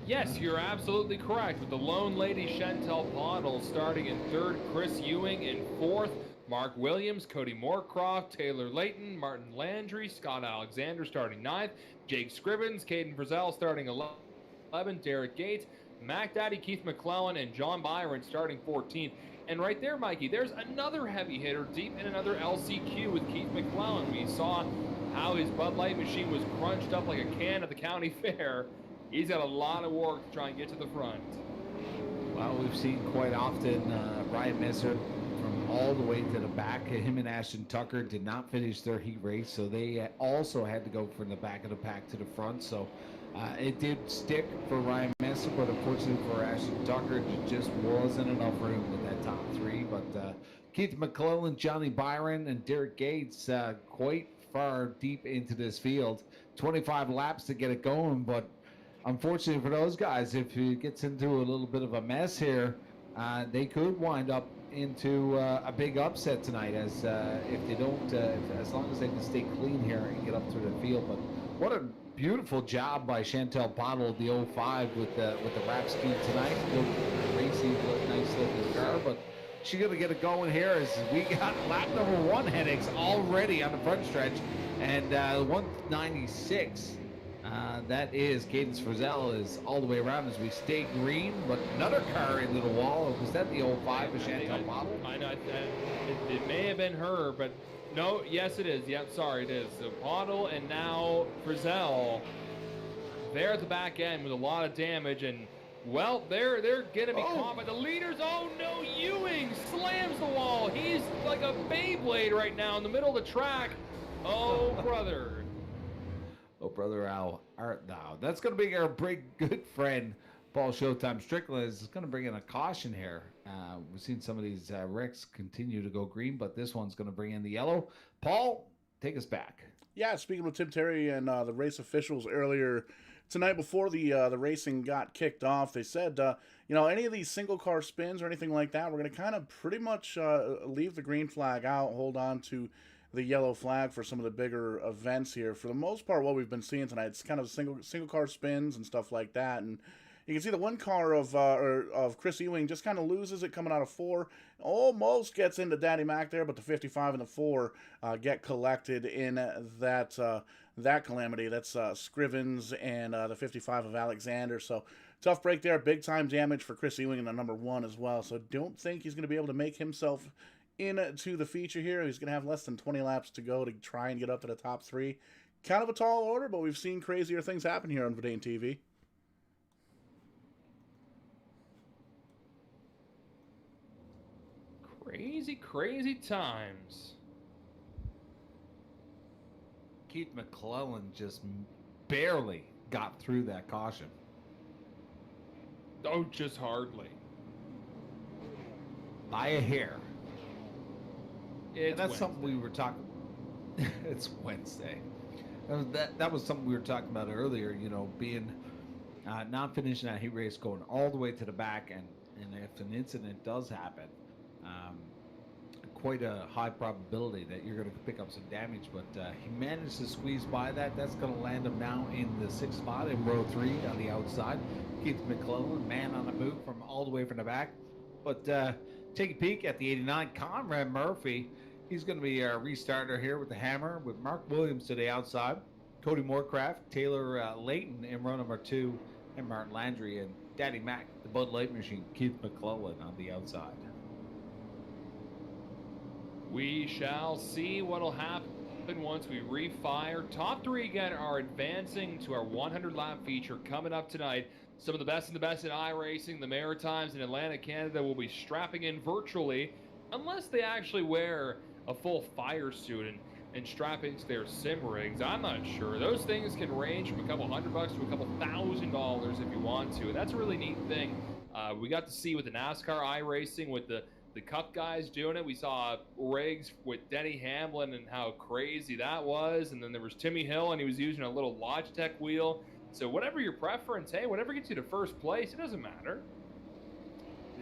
Yes, you're absolutely correct. With the lone lady Chantel Bottle starting in 3rd, Chris Ewing in 4th, Mark Williams, Cody Moorcroft, Taylor Layton, Martin Landry, Scott Alexander starting 9th, Jake Scribbins, Caden Frizzell starting 11th, Derek Gates, Mac Daddy, Keith McClellan, and John Byron starting 14th. And right there, Mikey, there's another heavy hitter deep in another LCQ with Keith McClellan. We saw how his Bud Light machine was crunched up like a can at the county fair. He's got a lot of work to try and get to the front. Well, we've seen quite often Ryan Messer from all the way to the back. Him and Ashton Tucker did not finish their heat race, so they also had to go from the back of the pack to the front. So it did stick for Ryan Messer, but unfortunately for Ashton Tucker, it just wasn't enough room with that top 3. But Keith McClellan, Johnny Byron, and Derek Gates quite far deep into this field. 25 laps to get it going, but unfortunately for those guys, if it gets into a little bit of a mess here, they could wind up into a big upset tonight, as if they don't, as long as they can stay clean here and get up through the field. But what a beautiful job by Chantel Bottle, the 05 with the wrap speed tonight. Racy, nice looking car, but she's going to get it going here as we got lap number 1 headaches already on the front stretch. And 196, that is Cadence Frizzell, is all the way around as we stay green. But another car into the wall. Was that the 05 of Chantel Bottle? I know. It may have been her, but no, yes it is. Yep, sorry, it is. So Bottle and now Frizzell. They're at the back end with a lot of damage, and well, they're gonna be caught by the leaders. Oh no, Ewing slams the wall. He's like a Beyblade right now in the middle of the track. Oh brother. Oh brother, how art thou? That's gonna be our big good friend Paul Showtime Strickland is going to bring in a caution here. We've seen some of these wrecks continue to go green, but this one's going to bring in the yellow. Paul, take us back. Yeah, speaking with Tim Terry and the race officials earlier tonight before the racing got kicked off, they said, any of these single car spins or anything like that, we're going to kind of pretty much leave the green flag out, hold on to the yellow flag for some of the bigger events here. For the most part, what we've been seeing tonight, it's kind of single car spins and stuff like that, and you can see the one car of Chris Ewing just kind of loses it coming out of 4. Almost gets into Daddy Mac there, but the 55 and the 4 get collected in that calamity. That's Scrivens and the 55 of Alexander. So tough break there. Big time damage for Chris Ewing in the number 1 as well. So don't think he's going to be able to make himself into the feature here. He's going to have less than 20 laps to go to try and get up to the top 3. Kind of a tall order, but we've seen crazier things happen here on Verdane TV. Crazy, crazy times. Keith McClellan just barely got through that caution. Oh, just hardly. By a hair. It's that's Wednesday. something we were talking. It's Wednesday. That was something we were talking about earlier. Being not finishing that heat race, going all the way to the back, and if an incident does happen, quite a high probability that you're going to pick up some damage. But he managed to squeeze by that. That's going to land him now in the 6th spot in row 3 on the outside. Keith McClellan, man on the move from all the way from the back. But take a peek at the 89, Conrad Murphy. He's going to be our restarter here with the hammer, with Mark Williams to the outside, Cody Moorcraft, Taylor Layton in row number 2, and Martin Landry and Daddy Mac, the Bud Light machine, Keith McClellan on the outside. We shall see what'll happen once we refire. Top 3 again are advancing to our 100-lap feature coming up tonight. Some of the best in iRacing, the Maritimes in Atlantic, Canada will be strapping in virtually, unless they actually wear a full fire suit and strap into their sim rigs. I'm not sure. Those things can range from a couple $100 to a couple $1,000 if you want to. And that's a really neat thing. We got to see with the NASCAR iRacing with the Cup guys doing it. We saw rigs with Denny Hamlin and how crazy that was. And then there was Timmy Hill, and he was using a little Logitech wheel. So whatever your preference, hey, whatever gets you to first place, it doesn't matter.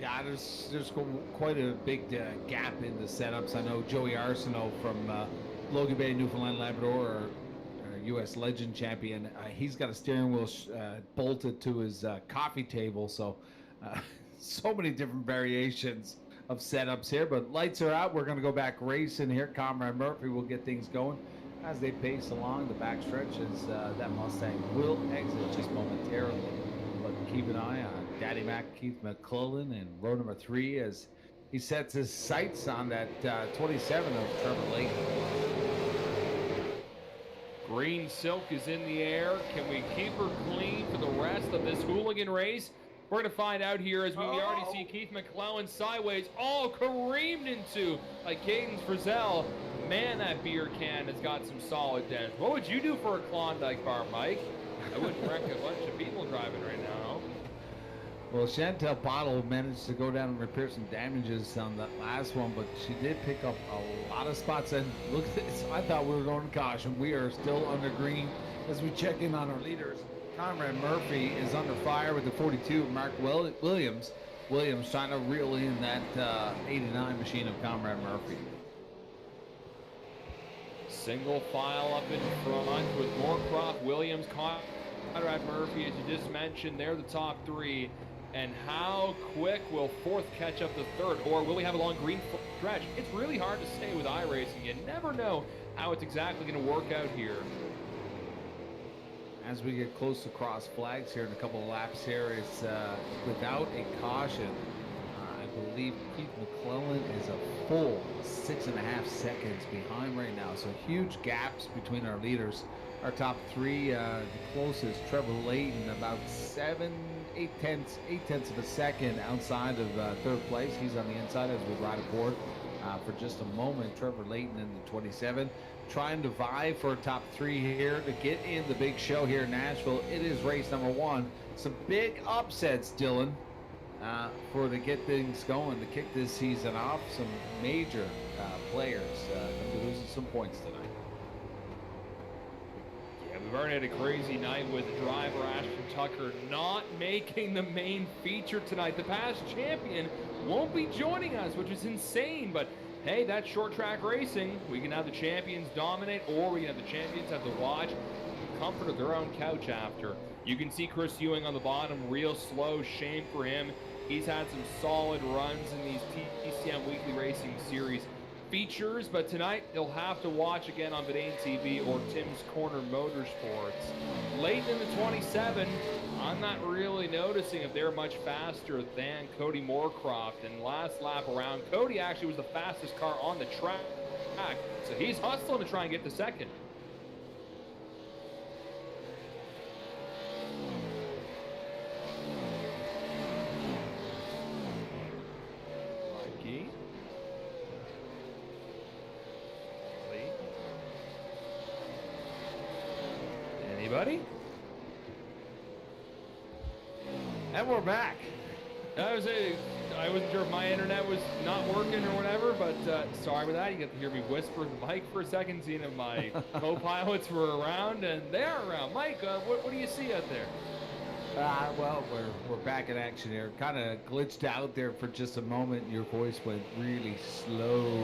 Yeah, there's quite a big gap in the setups. I know Joey Arsenault from Logan Bay, Newfoundland, Labrador, our U.S. Legend champion, he's got a steering wheel bolted to his coffee table. So so many different variations of setups here. But lights are out. We're going to go back racing here. Comrade Murphy will get things going as they pace along the backstretch, as that Mustang will exit just momentarily. But keep an eye on Daddy Mac, Keith McClellan in row number 3 as he sets his sights on that 27 of Trevor Lake. Green Silk is in the air. Can we keep her clean for the rest of this hooligan race? We're going to find out here as we already see Keith McClellan sideways, all careened into by Caden Frizzell. Man, that beer can has got some solid dents. What would you do for a Klondike bar, Mike? I wouldn't wreck a bunch of people driving right now. Well, Chantel Bottle managed to go down and repair some damages on that last one, but she did pick up a lot of spots. And look at this, I thought we were going to caution. We are still under green as we check in on our leaders. Conrad Murphy is under fire with the 42, Mark Williams. Williams trying to reel in that 89 machine of Conrad Murphy. Single file up in front with Moorcroft, Williams, Conrad Murphy, as you just mentioned. They're the top 3. And how quick will 4th catch up to 3rd? Or will we have a long green stretch? It's really hard to say with iRacing. You never know how it's exactly going to work out here. As we get close to cross flags here in a couple of laps here, it's without a caution. I believe Keith McClellan is a full 6.5 seconds behind right now. So huge gaps between our leaders. Our top 3, the closest, Trevor Layton, about 8 tenths of a second outside of 3rd place. He's on the inside as we ride aboard for just a moment. Trevor Layton in the 27, trying to vie for a top 3 here to get in the big show here in Nashville. It is race number 1. Some big upsets, Dylan, to get things going, to kick this season off. Some major players going to be losing some points tonight. We've already had a crazy night with driver Ashton Tucker not making the main feature tonight. The past champion won't be joining us, which is insane, but hey, that's short track racing. We can have the champions dominate, or we can have the champions have to watch the comfort of their own couch after. You can see Chris Ewing on the bottom, real slow, shame for him. He's had some solid runs in these TCM Weekly Racing Series features, but tonight they'll have to watch again on Vidane TV or Tim's Corner Motorsports. Late in the 27, I'm not really noticing if they're much faster than Cody Moorcroft. And last lap around, Cody actually was the fastest car on the track, so he's hustling to try and get the second. Anybody? And we're back. I wasn't sure if my internet was not working or whatever, but sorry about that. You got to hear me whisper in the mic for a second, seeing if my co-pilots were around, and they are around. Mike, what do you see out there? Well, we're back in action here. Kind of glitched out there for just a moment. Your voice went really slow.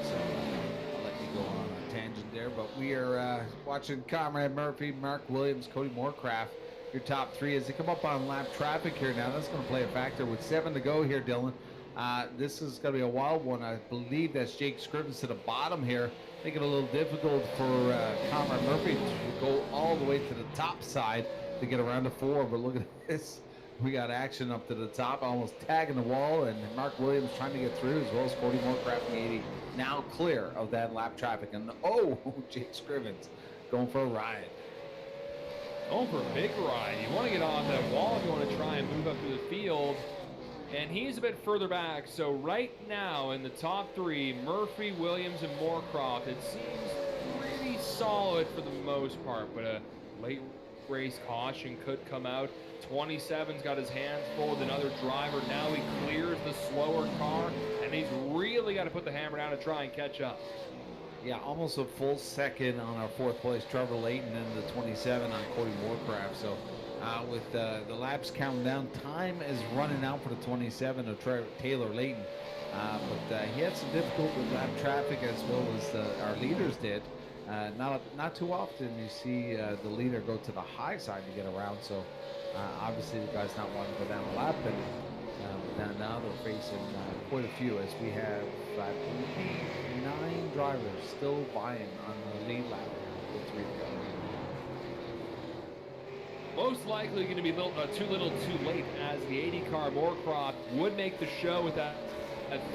So I'll let you go on a tangent there. But we are watching Conrad Murphy, Mark Williams, Cody Moorcroft. Your top three as they come up on lap traffic here now. That's going to play a factor with 7 to go here, Dylan. This is going to be a wild one. I believe that's Jake Scrivens to the bottom here. Making it a little difficult for Conrad Murphy to go all the way to the top side to get around to 4. But look at this. We got action up to the top, almost tagging the wall, and Mark Williams trying to get through, as well as Cody Moorcroft in the 80. Now clear of that lap traffic. And Jake Scrivens going for a ride. Going for a big ride. You want to get off that wall. You want to try and move up to the field. And he's a bit further back. So right now in the top 3, Murphy, Williams, and Moorcroft, it seems pretty solid for the most part. But a late race caution could come out. 27's got his hands full with another driver. Now he clears the slower car. And he's really got to put the hammer down to try and catch up. Yeah, almost a full second on our 4th place, Trevor Layton, and the 27 on Cody Moorcroft. So with the laps counting down, time is running out for the 27 of Taylor Layton. But he had some difficulty with lap traffic, as well as our leaders did. Not too often you see the leader go to the high side to get around. So obviously the guy's not wanting to go down the lap. And now they're facing quite a few, as we have, I believe, 9 drivers still vying on the lead lap with 3 to go. Most likely going to be too little too late, as the 80 car Moorcroft would make the show with that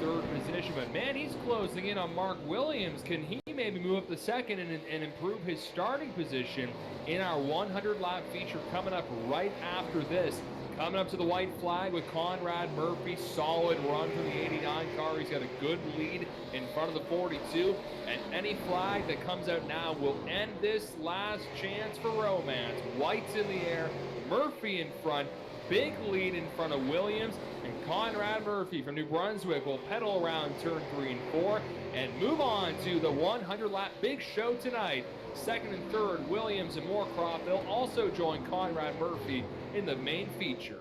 3rd position. But man, he's closing in on Mark Williams. Can he maybe move up the 2nd and improve his starting position in our 100 lap feature coming up right after this? Coming up to the white flag with Conrad Murphy. Solid run from the 89 car. He's got a good lead in front of the 42. And any flag that comes out now will end this last chance for romance. White's in the air. Murphy in front. Big lead in front of Williams. And Conrad Murphy from New Brunswick will pedal around turn 3 and 4 and move on to the 100 lap big show tonight. 2nd and 3rd, Williams and Moorcroft. They'll also join Conrad Murphy in the main feature.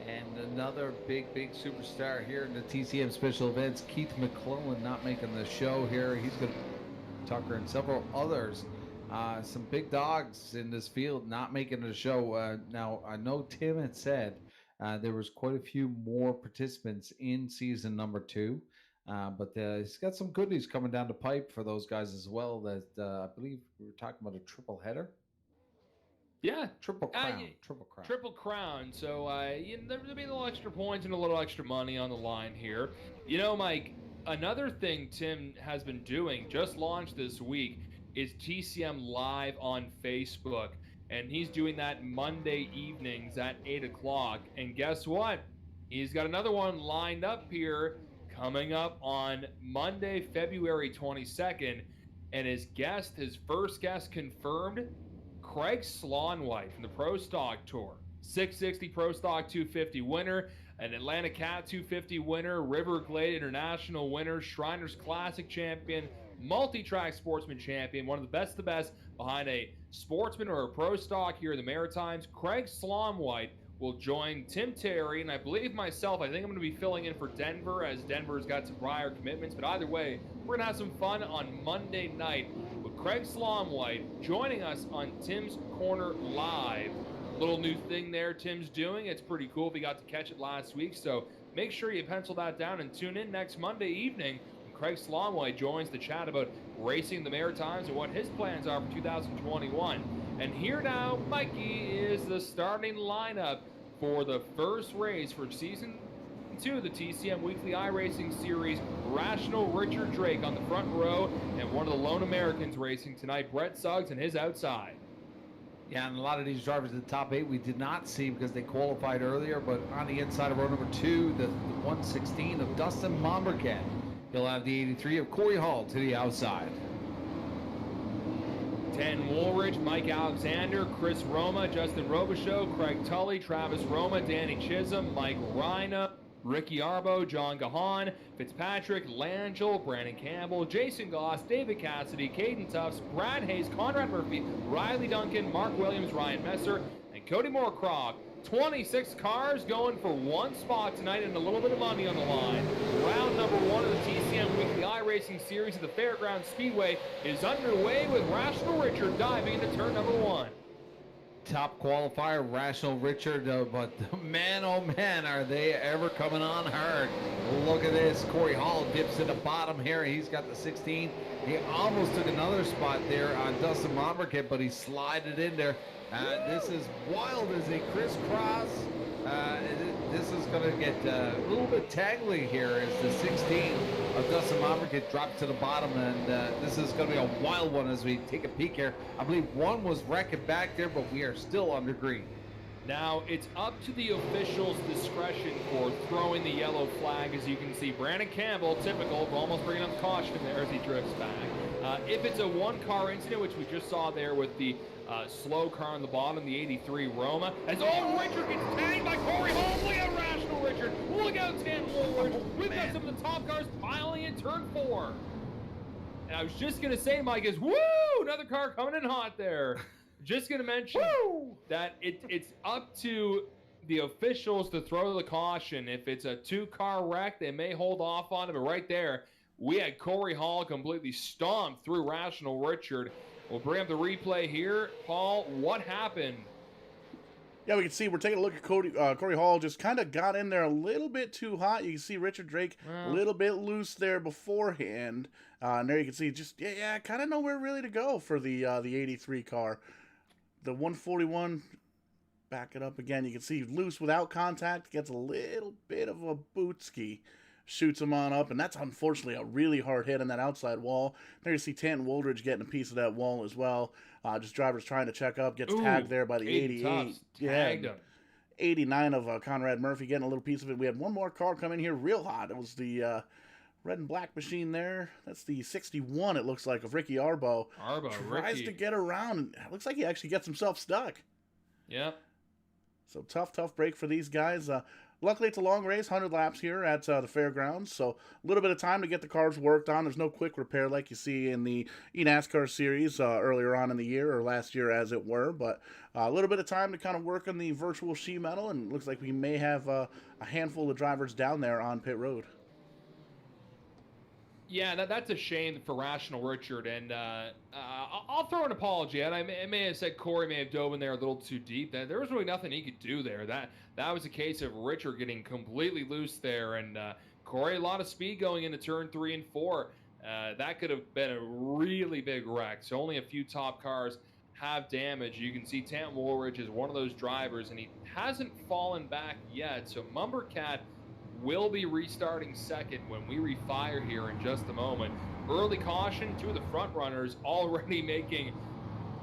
And another big superstar here in the TCM special events, Keith McClellan, not making the show here. He's going to Tucker and several others. Some big dogs in this field not making the show. Now, I know Tim had said there was quite a few more participants in season number 2. But he's got some goodies coming down the pipe for those guys as well. That I believe we were talking about a triple header. Yeah, triple crown. Triple crown. So there'll be a little extra points and a little extra money on the line here. You know, Mike, another thing Tim has been doing, just launched this week, is TCM Live on Facebook, and he's doing that Monday evenings at 8 o'clock. And guess what? He's got another one lined up here, coming up on Monday, February 22nd, and his first guest confirmed, Craig Slonwhite from the Pro Stock Tour. 660 Pro Stock 250 winner, an Atlanta Cat 250 winner, River Glade International winner, Shriners Classic champion, multi-track sportsman champion, one of the best behind a sportsman or a pro stock here in the Maritimes. Craig Slomwhite will join Tim Terry, and I believe myself, I think I'm going to be filling in for Denver, as Denver's got some prior commitments. But either way, we're going to have some fun on Monday night with Craig Slomwhite joining us on Tim's Corner Live. Little new thing there Tim's doing. It's pretty cool if he got to catch it last week. So make sure you pencil that down and tune in next Monday evening when Craig Slomwhite joins the chat about racing the Maritimes and what his plans are for 2021. And here now, Mikey, is the starting lineup for the first race for Season 2 of the TCM Weekly iRacing Series. Rational Richard Drake on the front row, and one of the lone Americans racing tonight, Brett Suggs, and his outside. Yeah, and a lot of these drivers in the top 8 we did not see because they qualified earlier, but on the inside of row number 2, the 116 of Dustin Momberken. He'll have the 83 of Corey Hall to the outside. 10 Woolridge, Mike Alexander, Chris Roma, Justin Robichaux, Craig Tully, Travis Roma, Danny Chisholm, Mike Reina, Ricky Arbo, John Gahan, Fitzpatrick, Langell, Brandon Campbell, Jason Goss, David Cassidy, Caden Tufts, Brad Hayes, Conrad Murphy, Riley Duncan, Mark Williams, Ryan Messer, and Cody Moorcroft. 26 cars going for one spot tonight and a little bit of money on the line. Round number 1 of the TCM Weekly iRacing Series at the Fairgrounds Speedway is underway with Rational Richard diving into turn number 1. Top qualifier, Rational Richard, but man, oh man, are they ever coming on hard. Look at this. Corey Hall dips to the bottom here. He's got the 16. He almost took another spot there on Dustin Momberken, but he slided in there. This is wild as a crisscross. This is going to get a little bit tangly here as the 16 of Dustin Momberken drops to the bottom, and this is going to be a wild one as we take a peek here. I believe one was wrecking back there, but we are still under green. Now, it's up to the officials' discretion for throwing the yellow flag. As you can see, Brandon Campbell, typical, almost bringing up caution there as he drifts back. If it's a one-car incident, which we just saw there with the slow car on the bottom, the 83 Roma, as Richard gets tagged by Corey Hall. Look out, Rational Richard. Look out, 10 Woolridge. We've got some of the top cars piling in turn 4. And I was just going to say, Mike, is woo! Another car coming in hot there. Just going to mention that it's up to the officials to throw the caution. If it's a 2-car wreck, they may hold off on it. But right there, we had Corey Hall completely stomped through Rational Richard. We'll bring up the replay here. Paul, what happened? Yeah, we can see we're taking a look at Corey Hall. Just kind of got in there a little bit too hot. You can see Richard Drake a little bit loose there beforehand. And there you can see just, kind of nowhere really to go for the 83 car. The 141, back it up again. You can see loose without contact. Gets a little bit of a boot ski. Shoots him on up, and that's unfortunately a really hard hit on that outside wall. There you see Tanton Woolridge getting a piece of that wall as well. Just drivers trying to check up, gets tagged there by the 88. Tagged him. 89 of Conrad Murphy getting a little piece of it. We had one more car come in here real hot. It was the red and black machine there. That's the 61, it looks like, of Ricky Arbo. Tries to get around, and it looks like he actually gets himself stuck. Yeah. So tough break for these guys. Luckily, it's a long race, 100 laps here at the fairgrounds, so a little bit of time to get the cars worked on. There's no quick repair like you see in the eNASCAR series earlier on in the year, or last year as it were, but a little bit of time to kind of work on the virtual sheet metal, and it looks like we may have a handful of drivers down there on pit road. Yeah, that's a shame for Rational Richard, and I'll throw an apology. And I may have said Corey may have dove in there a little too deep. There was really nothing he could do there. That was a case of Richard getting completely loose there, and Corey, a lot of speed going into turn 3 and 4. That could have been a really big wreck. So only a few top cars have damage. You can see Tanton Woolridge is one of those drivers, and he hasn't fallen back yet. So Mumbercat will be restarting second when we refire here in just a moment. Early caution, 2 of the front runners already making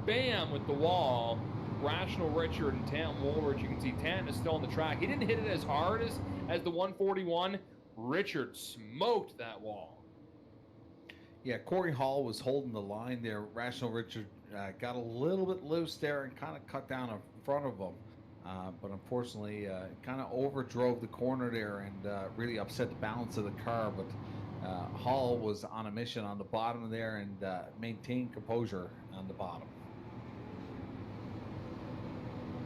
bam with the wall. Rational Richard and Tanton Woolridge. You can see Tanton is still on the track. He didn't hit it as hard as the 141. Richard smoked that wall. Yeah, Corey Hall was holding the line there. Rational Richard got a little bit loose there and kind of cut down in front of him. But unfortunately, kind of overdrove the corner there and really upset the balance of the car. But Hall was on a mission on the bottom there and maintained composure on the bottom.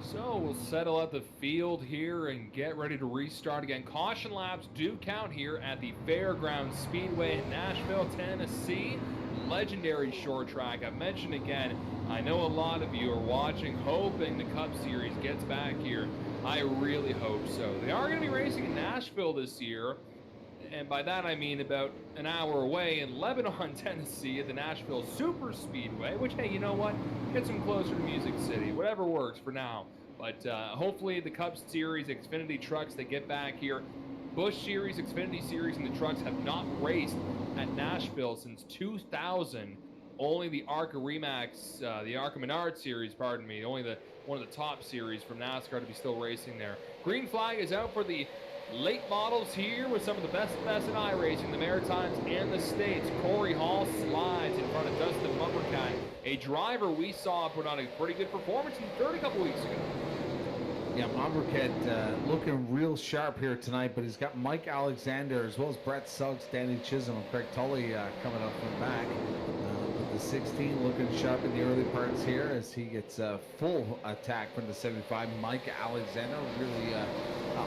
So we'll settle out the field here and get ready to restart again. Caution laps do count here at the Fairgrounds Speedway in Nashville, Tennessee. Legendary short track. I've mentioned again, I know a lot of you are watching, hoping the Cup Series gets back here. I really hope so. They are going to be racing in Nashville this year, and by that I mean about an hour away in Lebanon, Tennessee at the Nashville Super Speedway, which, hey, you know what? Gets them closer to Music City. Whatever works for now. But hopefully the Cup Series, Xfinity trucks, they get back here. Busch Series, Xfinity Series, and the trucks have not raced at Nashville since 2000. Only the ARCA Remax, the ARCA Menard Series, pardon me, only one of the top series from NASCAR to be still racing there. Green flag is out for the late models here with some of the best in iRacing, the Maritimes and the States. Corey Hall slides in front of Dustin Mumbercat, a driver we saw put on a pretty good performance in the third a couple weeks ago. Yeah, Mumbercat looking real sharp here tonight, but he's got Mike Alexander as well as Brett Suggs, Danny Chisholm, and Craig Tully coming up from back. The 16 looking sharp in the early parts here as he gets full attack from the 75. Mike Alexander really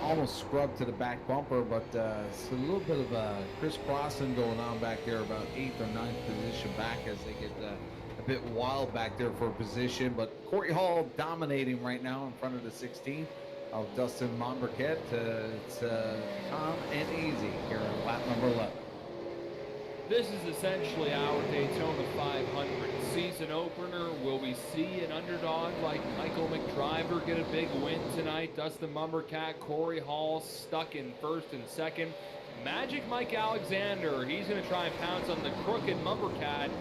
almost scrubbed to the back bumper, but it's a little bit of crisscrossing going on back there, about 8th or 9th position back as they get a bit wild back there for position. But Corey Hall dominating right now in front of the 16 of Dustin Monberquet. It's calm and easy here in lap number 11. This is essentially our Daytona 500 season opener. Will we see an underdog like Michael McDriver get a big win tonight? Dustin Mumbercat, Corey Hall stuck in first and second. Magic Mike Alexander, he's going to try and pounce on the crooked Mumbercat.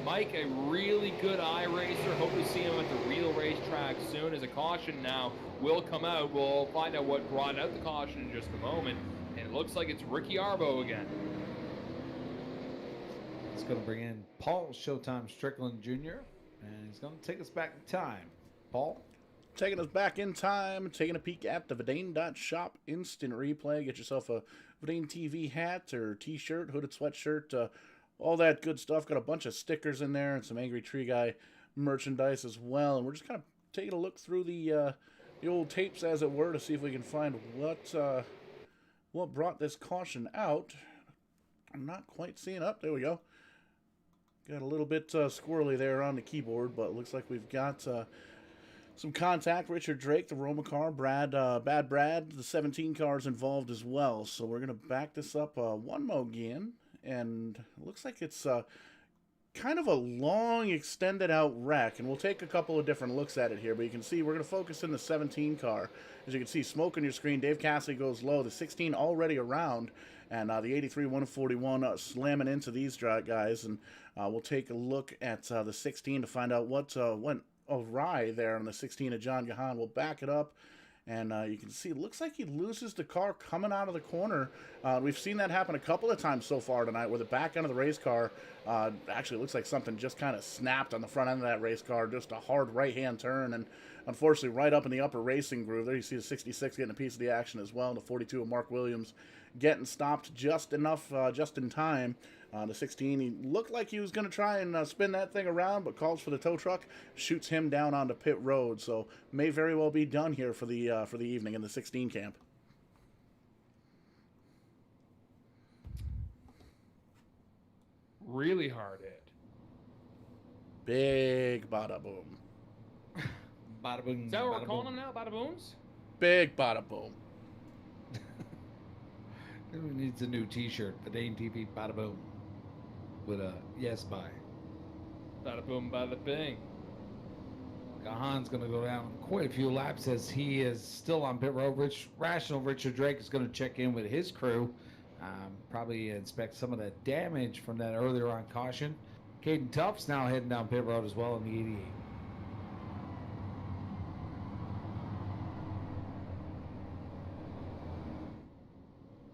Mike, a really good iRacer. Hope to see him at the real racetrack soon as a caution now will come out. We'll find out what brought out the caution in just a moment. And it looks like it's Ricky Arbo again. It's going to bring in Paul Showtime Strickland Jr. and he's going to take us back in time. Paul? Taking us back in time, taking a peek at the Verdane.shop instant replay. Get yourself a Verdane TV hat or t-shirt, hooded sweatshirt, all that good stuff. Got a bunch of stickers in there and some Angry Tree Guy merchandise as well. And we're just kind of taking a look through the old tapes, as it were, to see if we can find what brought this caution out. I'm not quite seeing up. There we go. Got a little bit squirrely there on the keyboard, but it looks like we've got some contact. Richard Drake, the Roma car, Bad Brad, the 17 cars involved as well. So we're going to back this up one more again, and it looks like it's kind of a long, extended out wreck, and we'll take a couple of different looks at it here, but you can see we're going to focus in the 17 car. As you can see, smoke on your screen, Dave Cassidy goes low, the 16 already around, and the 83 141 slamming into these guys, and we'll take a look at the 16 to find out what went awry there on the 16 of John Gahan. We'll back it up, and you can see it looks like he loses the car coming out of the corner. We've seen that happen a couple of times so far tonight, where the back end of the race car actually looks like something just kind of snapped on the front end of that race car, just a hard right-hand turn, and unfortunately right up in the upper racing groove. There you see the 66 getting a piece of the action as well, and the 42 of Mark Williams getting stopped just enough, just in time. The 16, he looked like he was going to try and spin that thing around, but calls for the tow truck, shoots him down onto pit road. So may very well be done here for the evening in the 16 camp. Really hard hit. Big bada boom. Bada boom. Is that what we're calling them now? Bada booms? Big bada boom. Who needs a new t-shirt? Verdane TV Bada Boom with a yes by. Bada boom, bada bing. Gahan's going to go down quite a few laps as he is still on pit road. Rational Richard Drake is going to check in with his crew. Probably inspect some of that damage from that earlier on caution. Caden Tuff's now heading down pit road as well in the 88.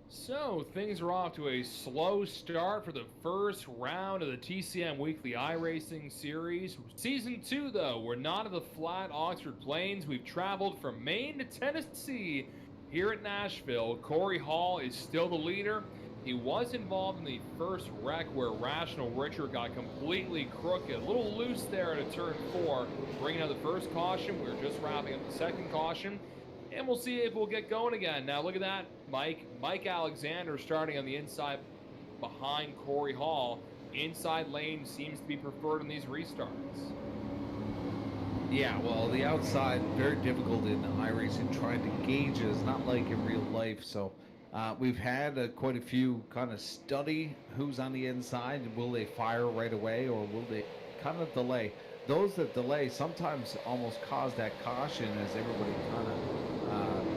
So, things are off to a slow start for the first round of the TCM Weekly iRacing Series. Season 2, though, we're not at the flat Oxford Plains. We've traveled from Maine to Tennessee here at Nashville. Corey Hall is still the leader. He was involved in the first wreck where Rational Richard got completely crooked. A little loose there at a turn 4, bringing out the first caution. We're just wrapping up the second caution. And we'll see if we'll get going again. Now look at that, Mike Alexander starting on the inside behind Corey Hall. Inside lane seems to be preferred in these restarts. Yeah, well, the outside, very difficult in iRacing trying to gauge it. It's not like in real life. So we've had quite a few kind of study who's on the inside. Will they fire right away or will they kind of delay? Those that delay sometimes almost cause that caution as everybody kind of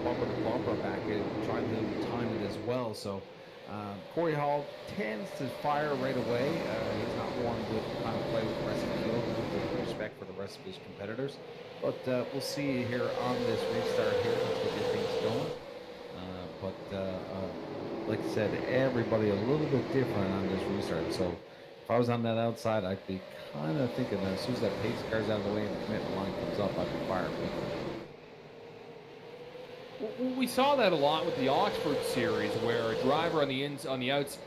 bumper to bumper back in, trying to time it as well. So Corey Hall tends to fire right away. He's not one to kind of play with the rest of the field with respect for the rest of his competitors. But we'll see here on this restart here as we get things going. Like I said, everybody a little bit different on this restart. So if I was on that outside, I'd be kind of thinking that as soon as that pace car's out of the way and the commitment line comes up, I'd be firing. We saw that a lot with the Oxford series, where a driver on the outside,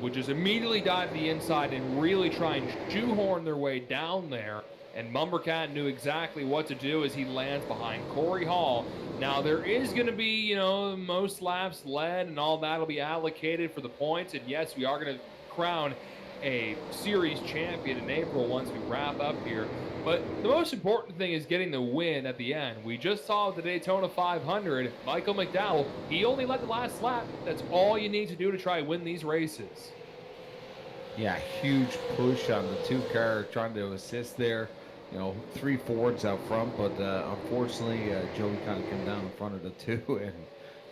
would just immediately dive to the inside and really try and shoehorn their way down there. And Mumbercat knew exactly what to do as he lands behind Corey Hall. Now there is going to be, most laps led and all that'll be allocated for the points. And yes, we are going to crown a series champion in April once we wrap up here. But the most important thing is getting the win at the end. We just saw the Daytona 500, Michael McDowell, he only led the last lap. That's all you need to do to try and win these races. Yeah, huge push on the 2-car trying to assist there. 3 Fords out front, but unfortunately, Joey kind of came down in front of the 2, and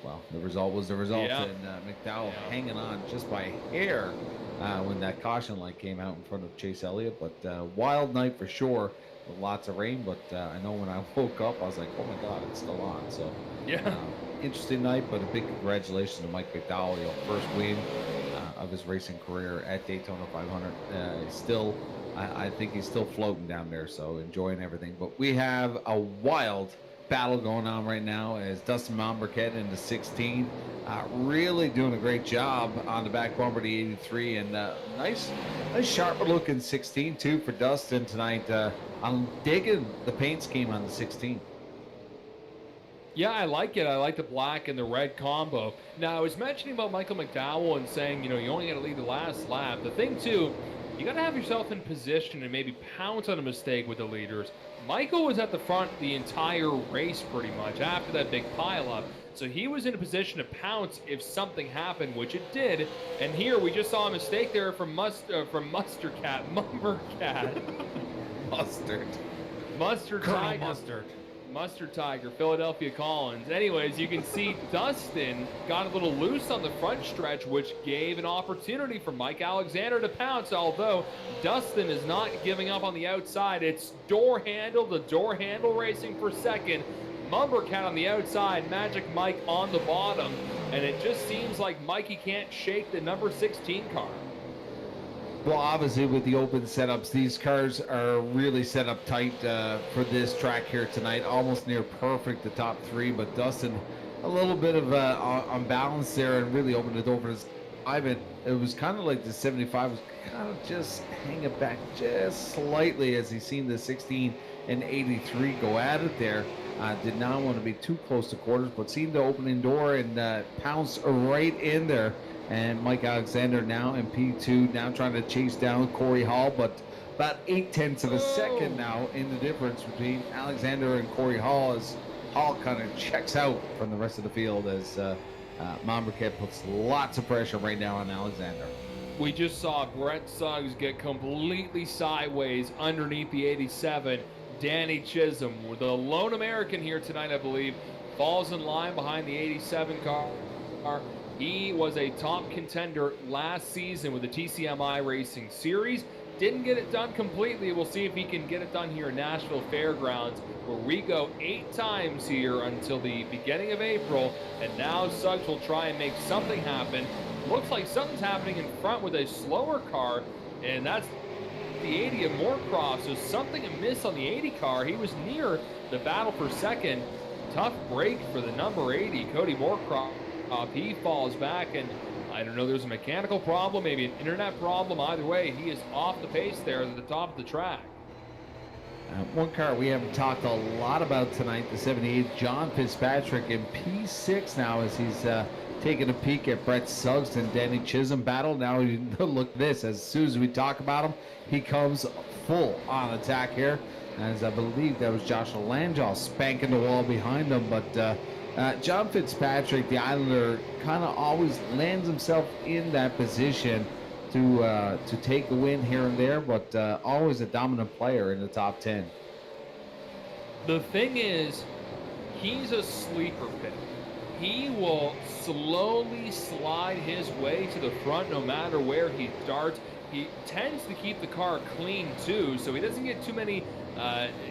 well, the result was the result. Yeah. And McDowell hanging on just by a hair when that caution light came out in front of Chase Elliott. But wild night for sure, with lots of rain. But I know when I woke up, I was like, oh my God, it's still on. So yeah, interesting night, but a big congratulations to Mike McDowell. First win of his racing career at Daytona 500. Still. I think he's still floating down there, so enjoying everything. But we have a wild battle going on right now as Dustin Momberket into 16. Really doing a great job on the back bumper of the 83. And nice sharper looking 16, too, for Dustin tonight. I'm digging the paint scheme on the 16. Yeah, I like it. I like the black and the red combo. Now, I was mentioning about Michael McDowell and saying, you only got to lead the last lap. The thing, too, you got to have yourself in position and maybe pounce on a mistake with the leaders. Michael was at the front the entire race pretty much after that big pileup. So he was in a position to pounce if something happened, which it did. And here we just saw a mistake there from Mumbercat. Mustard Tiger, Philadelphia Collins. Anyways, you can see Dustin got a little loose on the front stretch, which gave an opportunity for Mike Alexander to pounce, although Dustin is not giving up on the outside. It's the door handle racing for second. Mumbercat on the outside, Magic Mike on the bottom, and it just seems like Mikey can't shake the number 16 car. Well, obviously with the open setups, these cars are really set up tight for this track here tonight. Almost near perfect, the top 3, but Dustin a little bit of unbalance there and really opened it over his Ivan. It was kind of like the 75 was kind of just hanging back just slightly as he seen the 16 and 83 go at it there. Did not want to be too close to quarters, but seemed to open in door and pounce right in there. And Mike Alexander now in P2, now trying to chase down Corey Hall, but about 0.8 of a second now in the difference between Alexander and Corey Hall as Hall kind of checks out from the rest of the field as Mombercat puts lots of pressure right now on Alexander. We just saw Brett Suggs get completely sideways underneath the 87. Danny Chisholm, the lone American here tonight, I believe, falls in line behind the 87 car. He was a top contender last season with the TCM Racing Series. Didn't get it done completely. We'll see if he can get it done here in Nashville Fairgrounds, where we go 8 times here until the beginning of April. And now Suggs will try and make something happen. Looks like something's happening in front with a slower car, and that's the 80 of Moorcroft. So something amiss on the 80 car. He was near the battle for second. Tough break for the number 80, Cody Moorcroft. He falls back, and I don't know, there's a mechanical problem, maybe an internet problem. Either way, he is off the pace there at the top of the track. One car we haven't talked a lot about tonight, the 78, John Fitzpatrick in P6 now as he's taking a peek at Brett Suggs and Danny Chisholm battle. Now look at this, as soon as we talk about him, he comes full on attack here, as I believe that was Joshua Langeau spanking the wall behind him. But John Fitzpatrick, the Islander, kind of always lands himself in that position to take a win here and there, but always a dominant player in the top 10. The thing is, he's a sleeper pick. He will slowly slide his way to the front no matter where he starts. He tends to keep the car clean too, so he doesn't get too many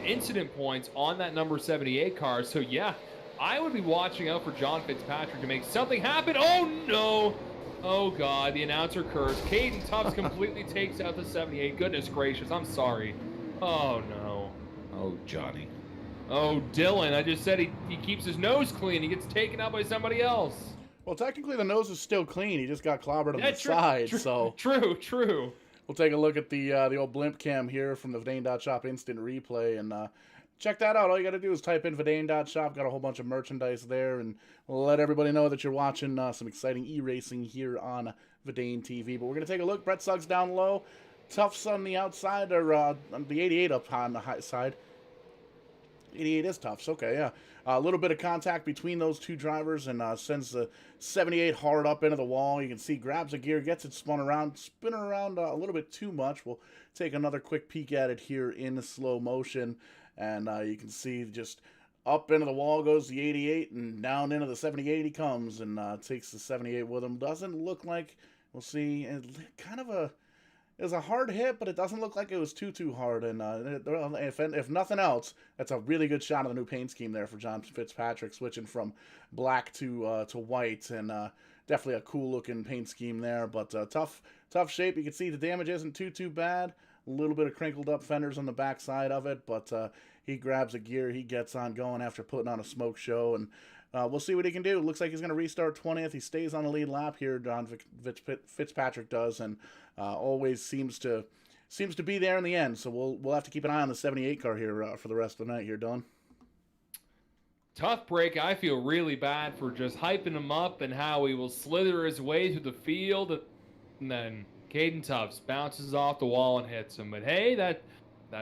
incident points on that number 78 car. So yeah, I would be watching out for John Fitzpatrick to make something happen. Oh no! Oh God, the announcer cursed. Caden Tufts completely takes out the 78. Goodness gracious, I'm sorry. Oh no. Oh, Johnny. Oh, Dylan, I just said he keeps his nose clean. He gets taken out by somebody else. Well, technically the nose is still clean. He just got clobbered on the side. So True. We'll take a look at the old blimp cam here from the Vidane.shop instant replay, and check that out. All you got to do is type in Vidane.shop. Got a whole bunch of merchandise there, and we'll let everybody know that you're watching some exciting e-racing here on Vidane TV. But we're going to take a look. Brett Suggs down low. Tufts on the outside, or on the 88 up on the high side. 88 is Tufts. Okay, yeah. A little bit of contact between those two drivers, and sends the 78 hard up into the wall. You can see grabs a gear, gets it spinning around a little bit too much. We'll take another quick peek at it here in slow motion, and you can see just up into the wall goes the 88, and down into the 78 he comes, and takes the 78 with him. Doesn't look like, we'll see, kind of a, it was a hard hit, but it doesn't look like it was too hard. And if nothing else, that's a really good shot of the new paint scheme there for John Fitzpatrick, switching from black to white, and definitely a cool looking paint scheme there. But tough shape. You can see the damage isn't too bad. A little bit of crinkled up fenders on the back side of it, but he grabs a gear, he gets on going after putting on a smoke show, and we'll see what he can do. Looks like he's going to restart 20th. He stays on the lead lap here, John Fitzpatrick does, and always seems to be there in the end. So we'll have to keep an eye on the 78 car here for the rest of the night here, Don. Tough break. I feel really bad for just hyping him up and how he will slither his way through the field, and then Caden Tufts bounces off the wall and hits him. But hey, that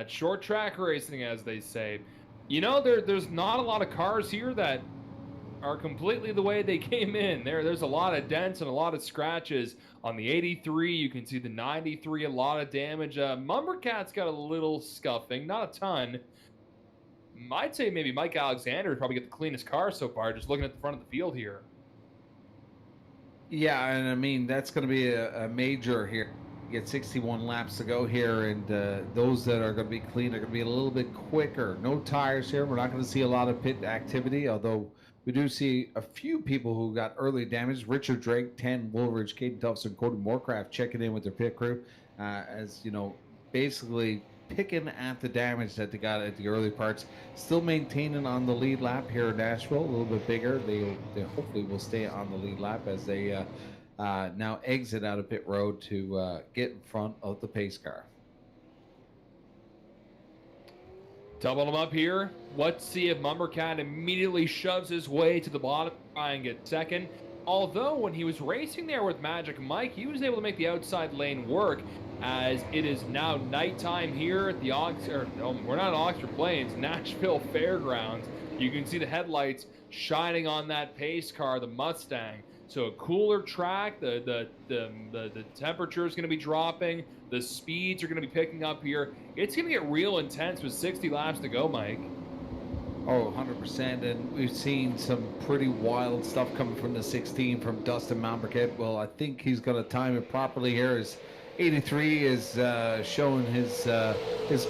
short track racing, as they say. You know, there's not a lot of cars here that are completely the way they came in. There's a lot of dents and a lot of scratches on the 83. You can see the 93, a lot of damage. Mumbercat's got a little scuffing, not a ton. I'd say maybe Mike Alexander probably get the cleanest car so far, just looking at the front of the field here. Yeah, and I mean, that's going to be a major here. You get 61 laps to go here, and those that are going to be clean are going to be a little bit quicker. No tires here. We're not going to see a lot of pit activity, although we do see a few people who got early damage. Richard Drake, 10, Woolridge, Caden Tufts, and Cody Moorcraft checking in with their pit crew, as, you know, basically picking at the damage that they got at the early parts. Still maintaining on the lead lap here in Nashville, a little bit bigger. They hopefully will stay on the lead lap as they now exit out of pit road to get in front of the pace car. Double him up here. Let's see if Mumbercat immediately shoves his way to the bottom to try and get second. Although when he was racing there with Magic Mike, he was able to make the outside lane work, as it is now nighttime here at the we're not at Oxford Plains, Nashville Fairgrounds. You can see the headlights shining on that pace car, the Mustang. So a cooler track, the temperature is going to be dropping, the speeds are going to be picking up here. It's going to get real intense with 60 laps to go, Mike. Oh, 100%, and we've seen some pretty wild stuff coming from the 16 from Dustin Mumbercat. Well, I think he's going to time it properly here. His 83 is showing his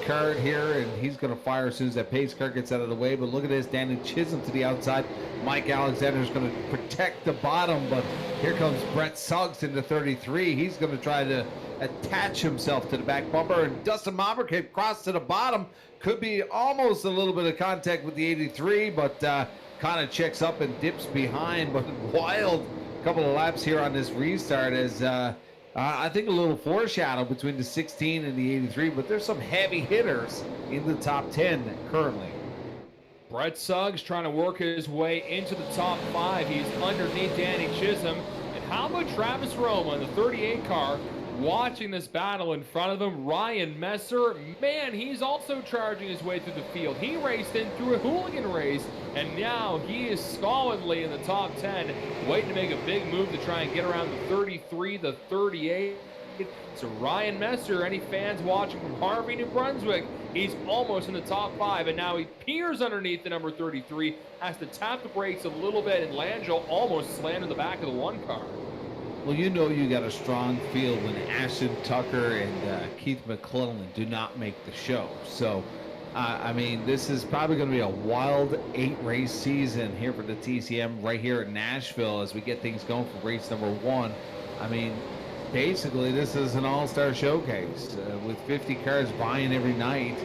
card here, and he's going to fire as soon as that pace car gets out of the way. But look at this, Danny Chisholm to the outside. Mike Alexander is going to protect the bottom, but here comes Brett Suggs into 33. He's going to try to attach himself to the back bumper, and Dustin Mumbercat crossed to the bottom. Could be almost a little bit of contact with the 83, but kind of checks up and dips behind. But wild couple of laps here on this restart as I think a little foreshadow between the 16 and the 83, but there's some heavy hitters in the top 10 currently. Brett Suggs trying to work his way into the top 5. He's underneath Danny Chisholm. And how about Travis Roma in the 38 car watching this battle in front of him? Ryan Messer, man, he's also charging his way through the field. He raced in through a hooligan race, and now he is solidly in the top 10, waiting to make a big move to try and get around the 33, the 38. So Ryan Messer, any fans watching from Harvey, New Brunswick, he's almost in the top 5, and now he peers underneath the number 33, has to tap the brakes a little bit, and Langell almost slammed in the back of the 1 car. Well, you know you got a strong field when Ashton Tucker and Keith McClellan do not make the show. So, I mean, this is probably going to be a wild 8-race season here for the TCM right here in Nashville as we get things going for race number 1. I mean, basically, this is an all-star showcase with 50 cars buying every night.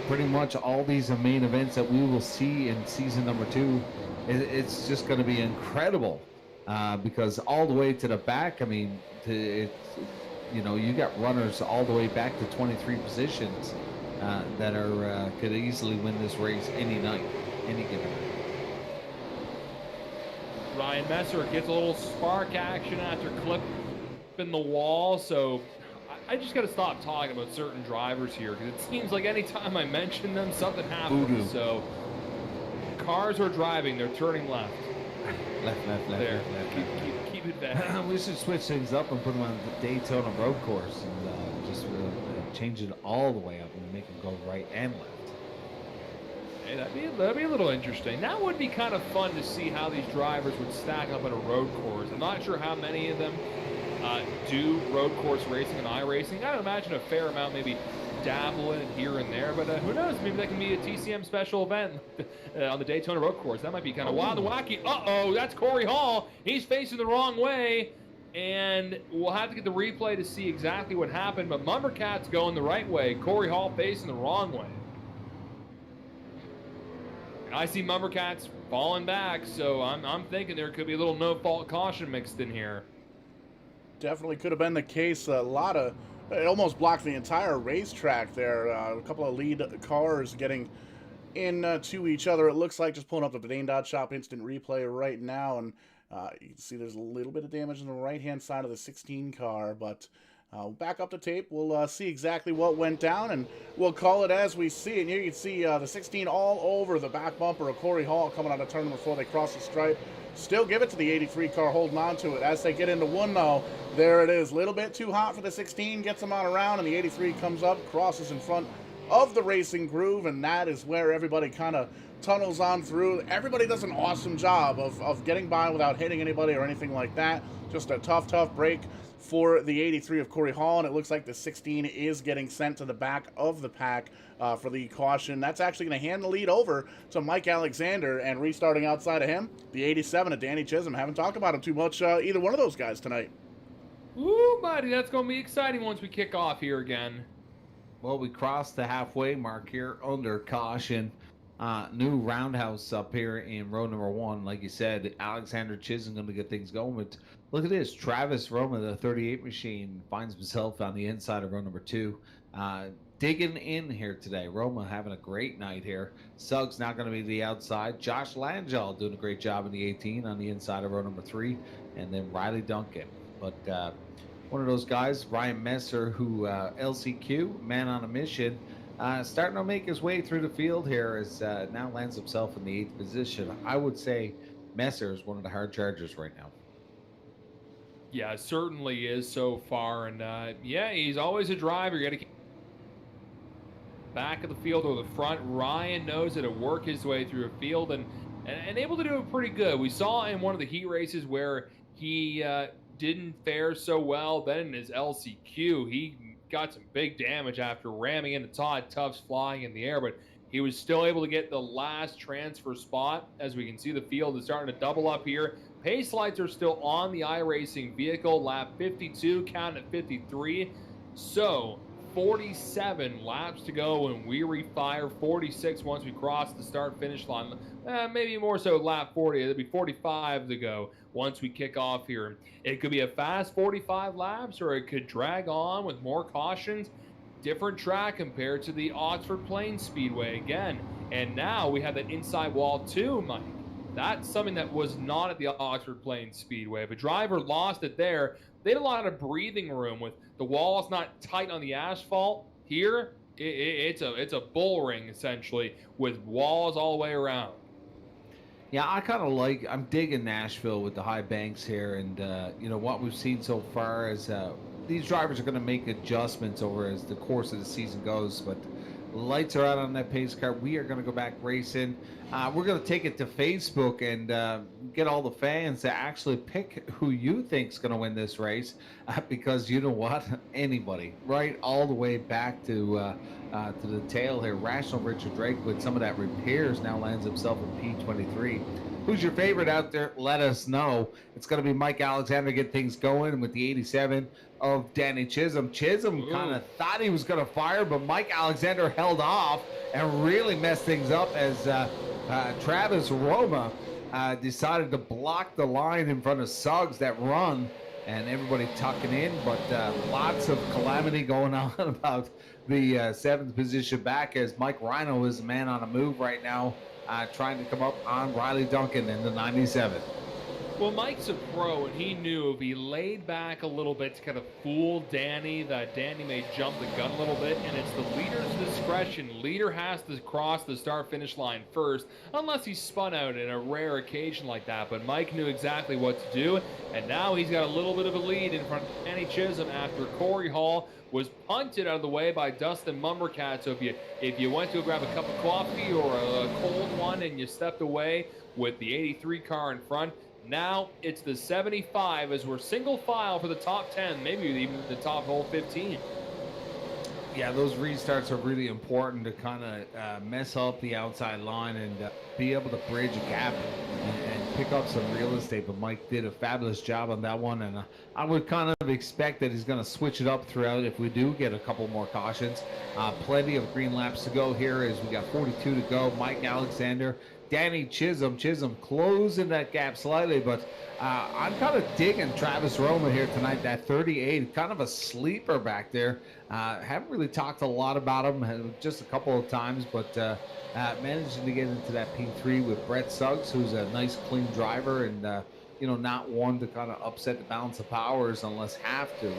Pretty much all these main events that we will see in season number 2, it's just going to be incredible because all the way to the back, I mean, you got runners all the way back to 23 positions that are could easily win this race any night, any given night. Ryan Messer gets a little spark action after clipping the wall, so I just got to stop talking about certain drivers here because it seems like anytime I mention them, something happens. Voodoo. So cars are driving, they're turning left. Left. There, keep it back. We should switch things up and put them on the Daytona road course and just change it all the way up and make them go right and left. Hey, that'd be a little interesting. That would be kind of fun to see how these drivers would stack up at a road course. I'm not sure how many of them do road course racing and iRacing. I would imagine a fair amount, maybe dabble in it here and there, but who knows? Maybe that can be a TCM special event on the Daytona road course. That might be kind of wild and wacky. Uh-oh, that's Corey Hall. He's facing the wrong way, and we'll have to get the replay to see exactly what happened, but Mumbercat's going the right way. Corey Hall facing the wrong way. And I see Mumbercats falling back, so I'm thinking there could be a little no-fault caution mixed in here. Definitely could have been the case. It almost blocked the entire racetrack there. A couple of lead cars getting into each other. It looks like, just pulling up the Dane Dodge Shop instant replay right now, and you can see there's a little bit of damage on the right-hand side of the 16 car, but back up the tape. We'll see exactly what went down, and we'll call it as we see it. And here you can see the 16 all over the back bumper of Corey Hall coming out of turn before they cross the stripe. Still give it to the 83 car holding on to it. As they get into 1, though, there it is. A little bit too hot for the 16, gets them on around, and the 83 comes up, crosses in front of the racing groove, and that is where everybody kind of tunnels on through. Everybody does an awesome job of getting by without hitting anybody or anything like that. Just a tough break for the 83 of Corey Hall, and it looks like the 16 is getting sent to the back of the pack for the caution. That's actually going to hand the lead over to Mike Alexander, and restarting outside of him, the 87 of Danny Chisholm. Haven't talked about him too much, either one of those guys tonight. Ooh, buddy, that's going to be exciting once we kick off here again. Well, we crossed the halfway mark here under caution. New roundhouse up here in row number 1. Like you said, Alexander Chisholm going to get things going. But look at this. Travis Roma, the 38 machine, finds himself on the inside of row number 2. Digging in here today. Roma having a great night here. Suggs now going to be the outside. Josh Langell doing a great job in the 18 on the inside of row number 3. And then Riley Duncan. But one of those guys, Ryan Messer, who LCQ, man on a mission, starting to make his way through the field here as now lands himself in the 8th position. I would say Messer is one of the hard chargers right now. Yeah, it certainly is so far. And yeah, he's always a driver. You got to keep back of the field or the front. Ryan knows how to work his way through a field and able to do it pretty good. We saw in one of the heat races where he didn't fare so well. Then in his LCQ, he got some big damage after ramming into Todd Tufts flying in the air, but he was still able to get the last transfer spot. As we can see, the field is starting to double up here. Pace lights are still on the iRacing vehicle. Lap 52, count at 53. So 47 laps to go and we refire. 46 once we cross the start-finish line. Maybe more so lap 40. It'll be 45 to go once we kick off here. It could be a fast 45 laps, or it could drag on with more cautions. Different track compared to the Oxford Plains Speedway again. And now we have that inside wall too, Mike. That's something that was not at the Oxford Plains Speedway. If a driver lost it there, they had a lot of breathing room with the walls not tight on the asphalt. Here, it's a bull ring essentially with walls all the way around. Yeah, I'm digging Nashville with the high banks here, and what we've seen so far is these drivers are going to make adjustments over as the course of the season goes. But lights are out on that pace car. We are going to go back racing. We're going to take it to Facebook and get all the fans to actually pick who you think's going to win this race, because you know what, anybody, right, all the way back to the tail here. Rational Richard Drake with some of that repairs now lands himself in P23. Who's your favorite out there? Let us know. It's going to be Mike Alexander get things going with the 87 of Danny Chisholm. Chisholm kind of thought he was going to fire, but Mike Alexander held off and really messed things up as Travis Roma decided to block the line in front of Suggs that run, and everybody tucking in, but lots of calamity going on about the seventh position back, as Mike Rhino is the man on a move right now, trying to come up on Riley Duncan in the 97. Well, Mike's a pro, and he knew if he laid back a little bit to kind of fool Danny, that Danny may jump the gun a little bit, and it's the leader's discretion. Leader has to cross the start-finish line first, unless he's spun out in a rare occasion like that. But Mike knew exactly what to do, and now he's got a little bit of a lead in front of Danny Chisholm after Corey Hall was punted out of the way by Dustin Mumbercat. So if you went to grab a cup of coffee or a cold one and you stepped away with the 83 car in front, now it's the 75 as we're single file for the top 10, maybe even the top whole 15. Yeah, those restarts are really important to kind of mess up the outside line and be able to bridge a gap and pick up some real estate. But Mike did a fabulous job on that one, and I would kind of expect that he's going to switch it up throughout if we do get a couple more cautions. Plenty of green laps to go here as we got 42 to go. Mike Alexander, Danny Chisholm closing that gap slightly, but I'm kind of digging Travis Roma here tonight, that 38, kind of a sleeper back there. Haven't really talked a lot about him, just a couple of times, but managing to get into that P3 with Brett Suggs, who's a nice, clean driver, and not one to kind of upset the balance of powers unless have to.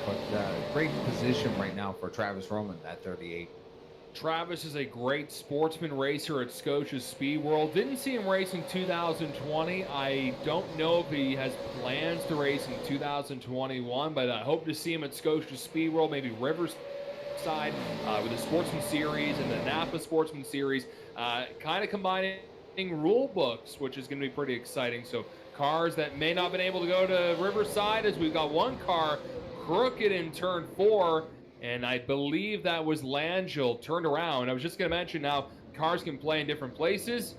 But great position right now for Travis Roma, that 38. Travis is a great sportsman racer at Scotia Speed World. Didn't see him race in 2020. I don't know if he has plans to race in 2021, but I hope to see him at Scotia Speed World, maybe Riverside with the Sportsman Series and the Napa Sportsman Series, kind of combining rule books, which is going to be pretty exciting. So cars that may not have been able to go to Riverside, as we've got one car crooked in turn 4, and I believe that was Langell turned around. I was just going to mention now cars can play in different places.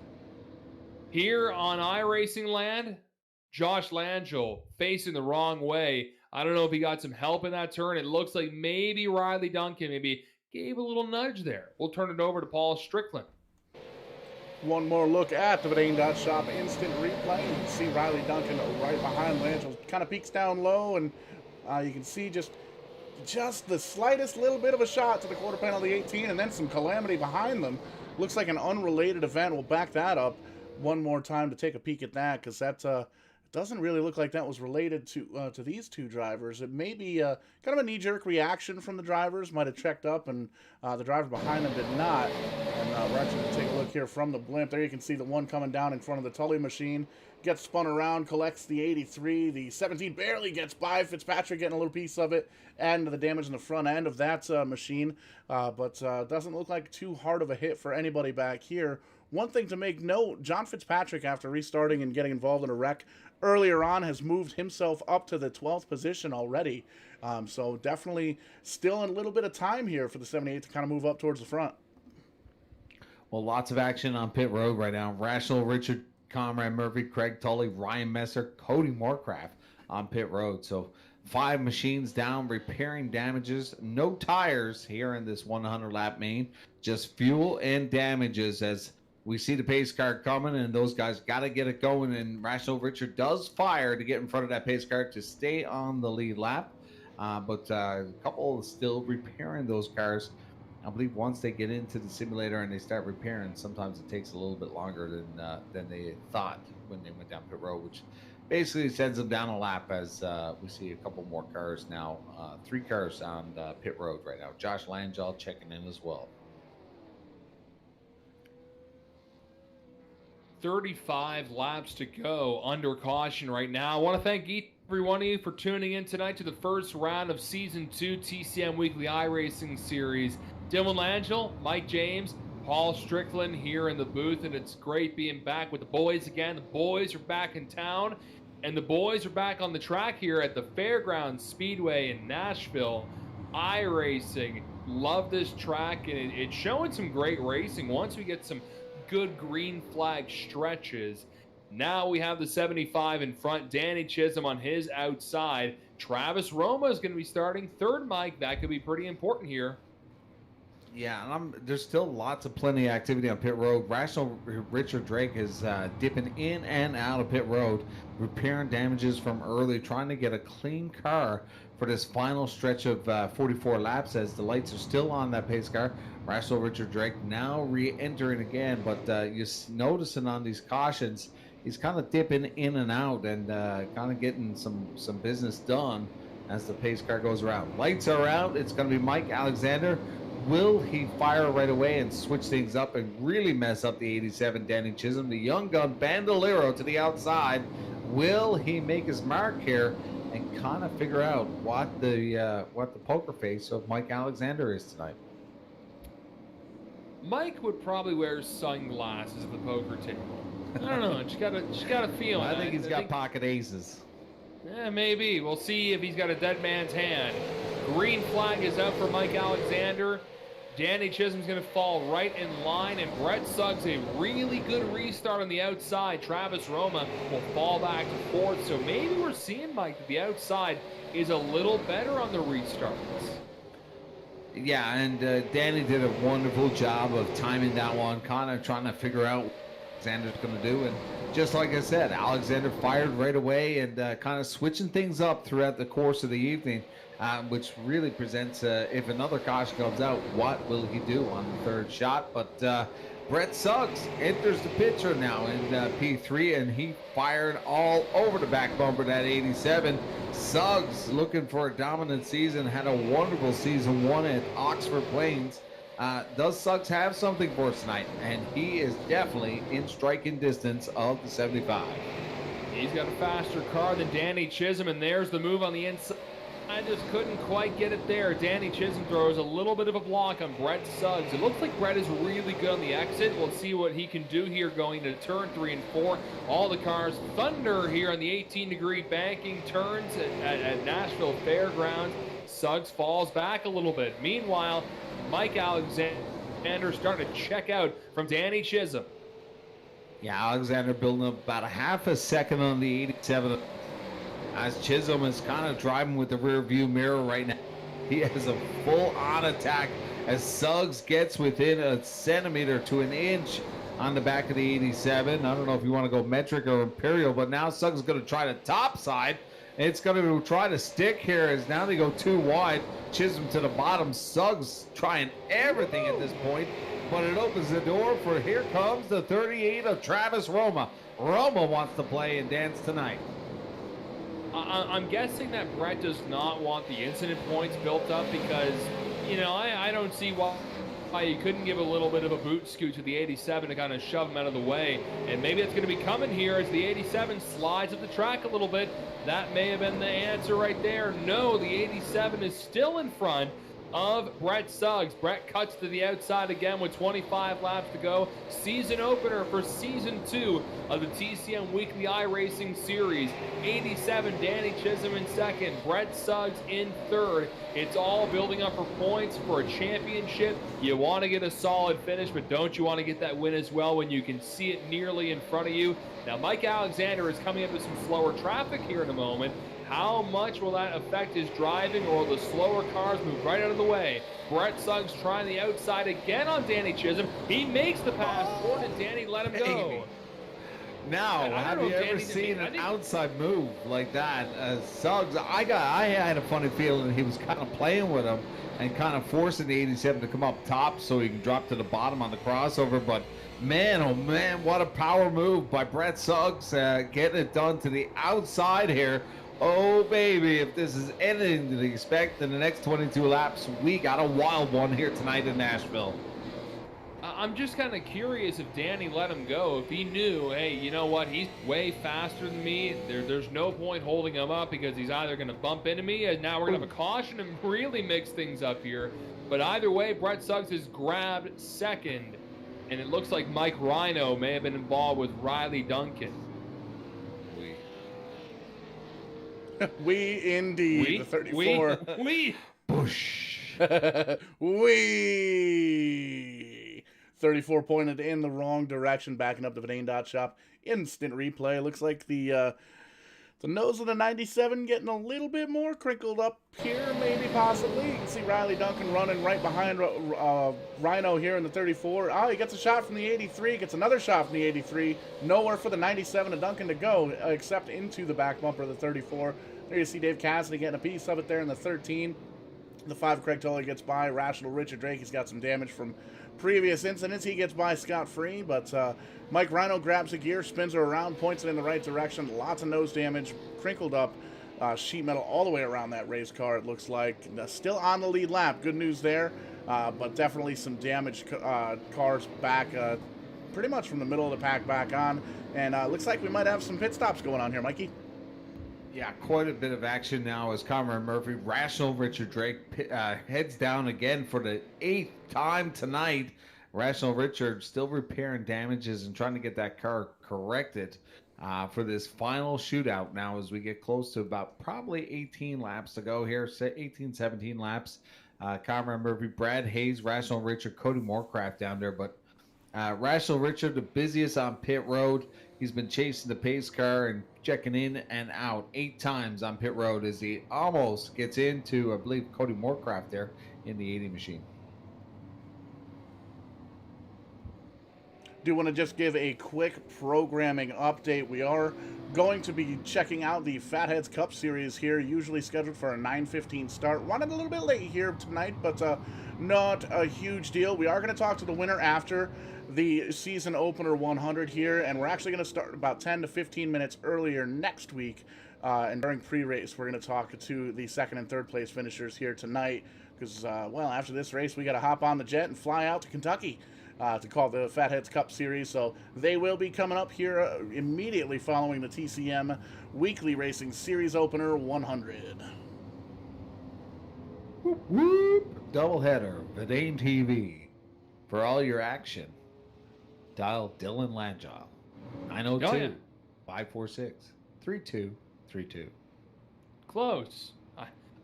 Here on iRacing land, Josh Langell facing the wrong way. I don't know if he got some help in that turn. It looks like maybe Riley Duncan maybe gave a little nudge there. We'll turn it over to Paul Strickland. One more look at the Vidane Dot Shop instant replay. You can see Riley Duncan right behind Langell. Kind of peeks down low, and you can see just the slightest little bit of a shot to the quarter panel of the 18, and then some calamity behind them. Looks like an unrelated event. We'll back that up one more time to take a peek at that, because that doesn't really look like that was related to these two drivers. It may be kind of a knee-jerk reaction from the drivers. Might have checked up, and the driver behind them did not. And we're actually going to take a look here from the blimp. There you can see the one coming down in front of the Tully machine. Gets spun around, collects the 83. The 17 barely gets by. Fitzpatrick getting a little piece of it, and the damage in the front end of that machine. But doesn't look like too hard of a hit for anybody back here. One thing to make note, John Fitzpatrick, after restarting and getting involved in a wreck earlier on, has moved himself up to the 12th position already. So definitely still a little bit of time here for the 78 to kind of move up towards the front. Well, lots of action on pit road right now. Rational Richard, Comrade Murphy, Craig Tully, Ryan Messer, Cody Moorcraft on pit road. So 5 machines down, repairing damages. No tires here in this 100 lap main, just fuel and damages as we see the pace car coming, and those guys got to get it going. And Rational Richard does fire to get in front of that pace car to stay on the lead lap. But a couple still repairing those cars. I believe once they get into the simulator and they start repairing, sometimes it takes a little bit longer than they thought when they went down pit road, which basically sends them down a lap as we see a couple more cars now. 3 cars on pit road right now. Josh Langell checking in as well. 35 laps to go under caution right now. I want to thank every one of you for tuning in tonight to the first round of Season 2 TCM Weekly iRacing Series. Dylan Langell, Mike James, Paul Strickland here in the booth, and it's great being back with the boys again. The boys are back in town, and the boys are back on the track here at the Fairgrounds Speedway in Nashville. iRacing, love this track, and it's showing some great racing once we get some good green flag stretches. Now we have the 75 in front, Danny Chisholm on his outside. Travis Roma is going to be starting third, Mike. That could be pretty important here. Yeah, and there's still plenty of activity on pit road. Rational Richard Drake is dipping in and out of pit road, repairing damages from early, trying to get a clean car for this final stretch of 44 laps as the lights are still on that pace car. Rational Richard Drake now re-entering again, but you're noticing on these cautions, he's kind of dipping in and out and kind of getting some business done as the pace car goes around. Lights are out. It's going to be Mike Alexander. Will he fire right away and switch things up and really mess up the 87 Danny Chisholm, the young gun Bandolero to the outside? Will he make his mark here and kind of figure out what the poker face of Mike Alexander is tonight? Mike would probably wear sunglasses at the poker table. I don't know. Just got a feeling. I think he's got pocket aces. Yeah, maybe. We'll see if he's got a dead man's hand. Green flag is up for Mike Alexander. Danny Chisholm's going to fall right in line, and Brett Suggs a really good restart on the outside. Travis Roma will fall back to fourth, so maybe we're seeing, Mike, that the outside is a little better on the restarts. Yeah, and Danny did a wonderful job of timing that one, kind of trying to figure out what Alexander's going to do. And just like I said, Alexander fired right away and kind of switching things up throughout the course of the evening, which really presents, if another caution comes out, what will he do on the third shot? But Brett Suggs enters the picture now in P3, and he fired all over the back bumper, that 87. Suggs looking for a dominant season, had a wonderful season 1 at Oxford Plains. Does Suggs have something for us tonight? And he is definitely in striking distance of the 75. He's got a faster car than Danny Chisholm, and there's the move on the inside. I just couldn't quite get it there. Danny Chisholm throws a little bit of a block on Brett Suggs. It looks like Brett is really good on the exit. We'll see what he can do here going to turn 3 and 4. All the cars thunder here on the 18-degree banking turns at Nashville Fairgrounds. Suggs falls back a little bit. Meanwhile, Mike Alexander starting to check out from Danny Chisholm. Yeah, Alexander building up about a half a second on the 87 as Chisholm is kind of driving with the rear view mirror right now. He has a full-on attack as Suggs gets within a centimeter to an inch on the back of the 87. I don't know if you want to go metric or imperial, but now Suggs is going to try the top side. It's going to try to stick here as now they go too wide. Chisholm to the bottom. Suggs trying everything at this point, but it opens the door for here comes the 38 of Travis Roma. Roma wants to play and dance tonight. I'm guessing that Brett does not want the incident points built up because, you know, I don't see why you couldn't give a little bit of a boot scoot to the 87 to kind of shove him out of the way. And maybe that's going to be coming here as the 87 slides up the track a little bit. That may have been the answer right there. No, the 87 is still in front of Brett Suggs. Brett cuts to the outside again with 25 laps to go. Season opener for Season 2 of the TCM Weekly iRacing Series. 87, Danny Chisholm in second. Brett Suggs in third. It's all building up for points for a championship. You want to get a solid finish, but don't you want to get that win as well when you can see it nearly in front of you? Now, Mike Alexander is coming up with some slower traffic here in a moment. How much will that affect his driving, or will the slower cars move right out of the way? Brett Suggs trying the outside again on Danny Chisholm. He makes the pass. Or did Danny let him go? Now, have you ever seen an outside move like that? Suggs, I had a funny feeling he was kind of playing with him and kind of forcing the 87 to come up top so he can drop to the bottom on the crossover. But man, oh man, what a power move by Brett Suggs, getting it done to the outside here. Oh baby, if this is anything to expect in the next 22 laps, we got a wild one here tonight in Nashville. I'm just kind of curious if Danny let him go, if he knew, hey, you know what, he's way faster than me. There's no point holding him up because he's either going to bump into me and now we're going to have a caution and really mix things up here. But either way, Brett Suggs has grabbed second, and it looks like Mike Rhino may have been involved with Riley Duncan. We indeed. The 34. We. Bush. We. 34 pointed in the wrong direction, backing up the Vidane Dot Shop. Instant replay. Looks like the nose of the 97 getting a little bit more crinkled up here, maybe, possibly. You can see Riley Duncan running right behind Rhino here in the 34. Oh, he gets a shot from the 83, gets another shot from the 83. Nowhere for the 97 and Duncan to go, except into the back bumper of the 34. There you see Dave Cassidy getting a piece of it there in the 13. The 5, Craig Tully gets by. Rational Richard Drake, he's got some damage from previous incidents. He gets by scot-free, but Mike Rhino grabs a gear, spins her around, points it in the right direction. Lots of nose damage, crinkled up sheet metal all the way around that race car, it looks like. Still on the lead lap. Good news there, but definitely some damaged cars back pretty much from the middle of the pack back on. And looks like we might have some pit stops going on here, Mikey. Yeah, quite a bit of action now as Cameron Murphy, Rational Richard Drake heads down again for the 8th time tonight. Rational Richard still repairing damages and trying to get that car corrected for this final shootout now as we get close to about probably 18 laps to go here, say 18, 17 laps. Cameron Murphy, Brad Hayes, Rational Richard, Cody Moorcraft down there, but Rational Richard, the busiest on pit road. He's been chasing the pace car and checking in and out 8 times on pit road as he almost gets into, I believe, Cody Moorcraft there in the 80 machine. Do want to just give a quick programming update. We are going to be checking out the Fatheads Cup Series here, usually scheduled for a 9:15 start. Running a little bit late here tonight, but not a huge deal. We are going to talk to the winner after the season opener 100 here, and we're actually going to start about 10 to 15 minutes earlier next week. And during pre-race, we're going to talk to the 2nd and 3rd place finishers here tonight because, well, after this race, we got to hop on the jet and fly out to Kentucky to call the Fatheads Cup Series. So they will be coming up here immediately following the TCM Weekly Racing Series Opener 100. Whoop, whoop. Doubleheader, Vidane TV. For all your action, dial Dylan Langell, 902-546-3232. Close.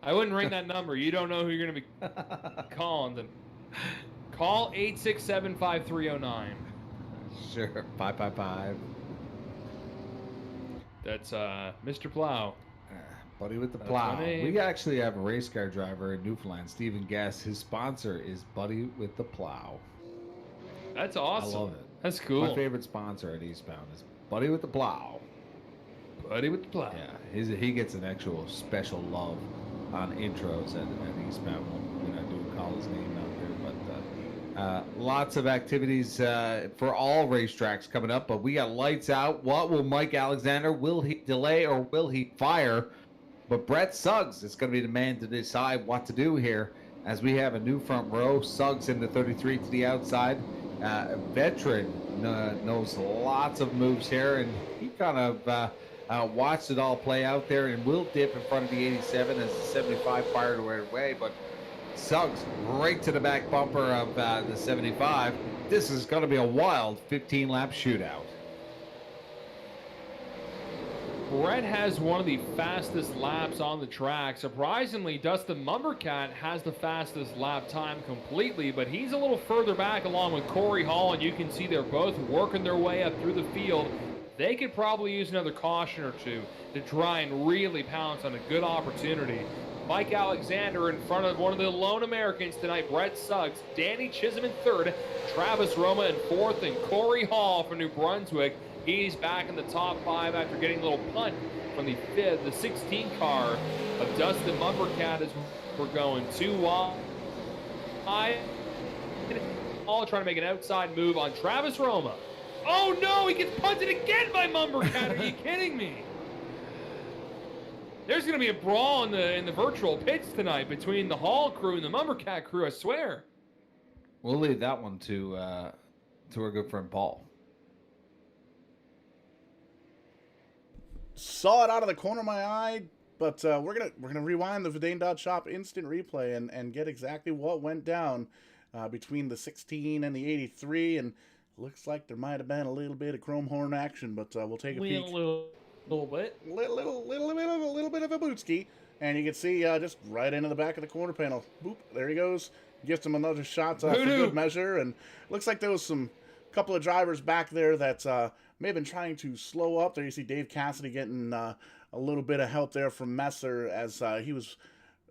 I wouldn't ring that number. You don't know who you're going to be calling. Then call 867-5309. Sure, 555. That's Mr. Plow. Buddy with the Plow. We actually have a race car driver in Newfoundland, Stephen Guest. His sponsor is Buddy with the Plow. That's awesome. I love it. That's cool. My favorite sponsor at Eastbound is Buddy with the Plow. Buddy with the Plow. Yeah, he gets an actual special love on intros at Eastbound. We're not doing call his name out there, but lots of activities for all racetracks coming up. But we got lights out. What will Mike Alexander? Will he delay or will he fire? But Brett Suggs is going to be the man to decide what to do here as we have a new front row. Suggs in the 33 to the outside. Veteran knows lots of moves here, and he kind of watched it all play out there and will dip in front of the 87 as the 75 fired right away. But Suggs right to the back bumper of the 75. This is going to be a wild 15-lap shootout. Brett has one of the fastest laps on the track. Surprisingly, Dustin Mumbercat has the fastest lap time completely, but he's a little further back along with Corey Hall, and you can see they're both working their way up through the field. they could probably use another caution or two to try and really pounce on a good opportunity. Mike Alexander in front of one of the lone Americans tonight, Brett Suggs, Danny Chisholm in third, Travis Roma in fourth, and Corey Hall from New Brunswick. He's back in the top 5 after getting a little punt from the 16 car of Dustin Mumbercat as we're going 2 wide. All trying to make an outside move on Travis Roma. Oh no, he gets punted again by Mumbercat. Are you kidding me? There's going to be a brawl in the virtual pits tonight between the Hall crew and the Mumbercat crew, I swear. We'll leave that one to our good friend Paul. Saw it out of the corner of my eye, but we're gonna rewind the Verdane.shop instant replay and get exactly what went down between the 16 and the 83, and looks like there might have been a little bit of chrome horn action, but we'll take a peek. Little bit. Little bit of a bootski, and you can see just right into the back of the corner panel. Boop, there he goes. Gives him another shot for good measure, and looks like there was some couple of drivers back there that may have been trying to slow up. There you see Dave Cassidy getting a little bit of help there from Messer as he was.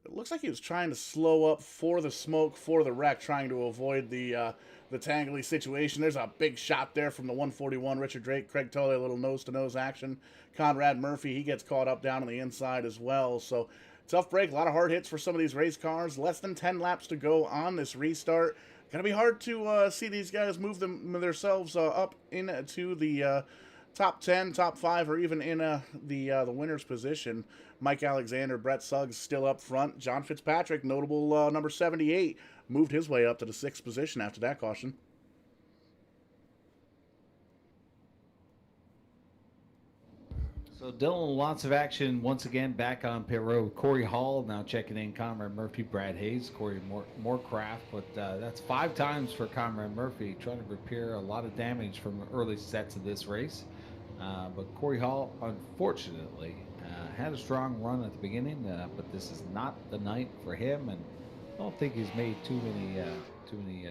It looks like he was trying to slow up for the smoke, for the wreck, trying to avoid the tangly situation. There's a big shot there from the 141, Richard Drake. Craig Tully, a little nose-to-nose action. Conrad Murphy, he gets caught up down on the inside as well. So, tough break. A lot of hard hits for some of these race cars. Less than 10 laps to go on this restart. Going to be hard to see these guys move themselves up into the top 10, top 5, or even in the winner's position. Mike Alexander, Brett Suggs still up front. John Fitzpatrick, notable number 78, moved his way up to the 6th position after that caution. So Dylan, lots of action once again back on pit road. Corey Hall now checking in. Conrad Murphy, Brad Hayes, Corey Moorcraft, but that's 5 times for Conrad Murphy, trying to repair a lot of damage from the early sets of this race. But Corey Hall, unfortunately, had a strong run at the beginning, but this is not the night for him, and I don't think he's made too many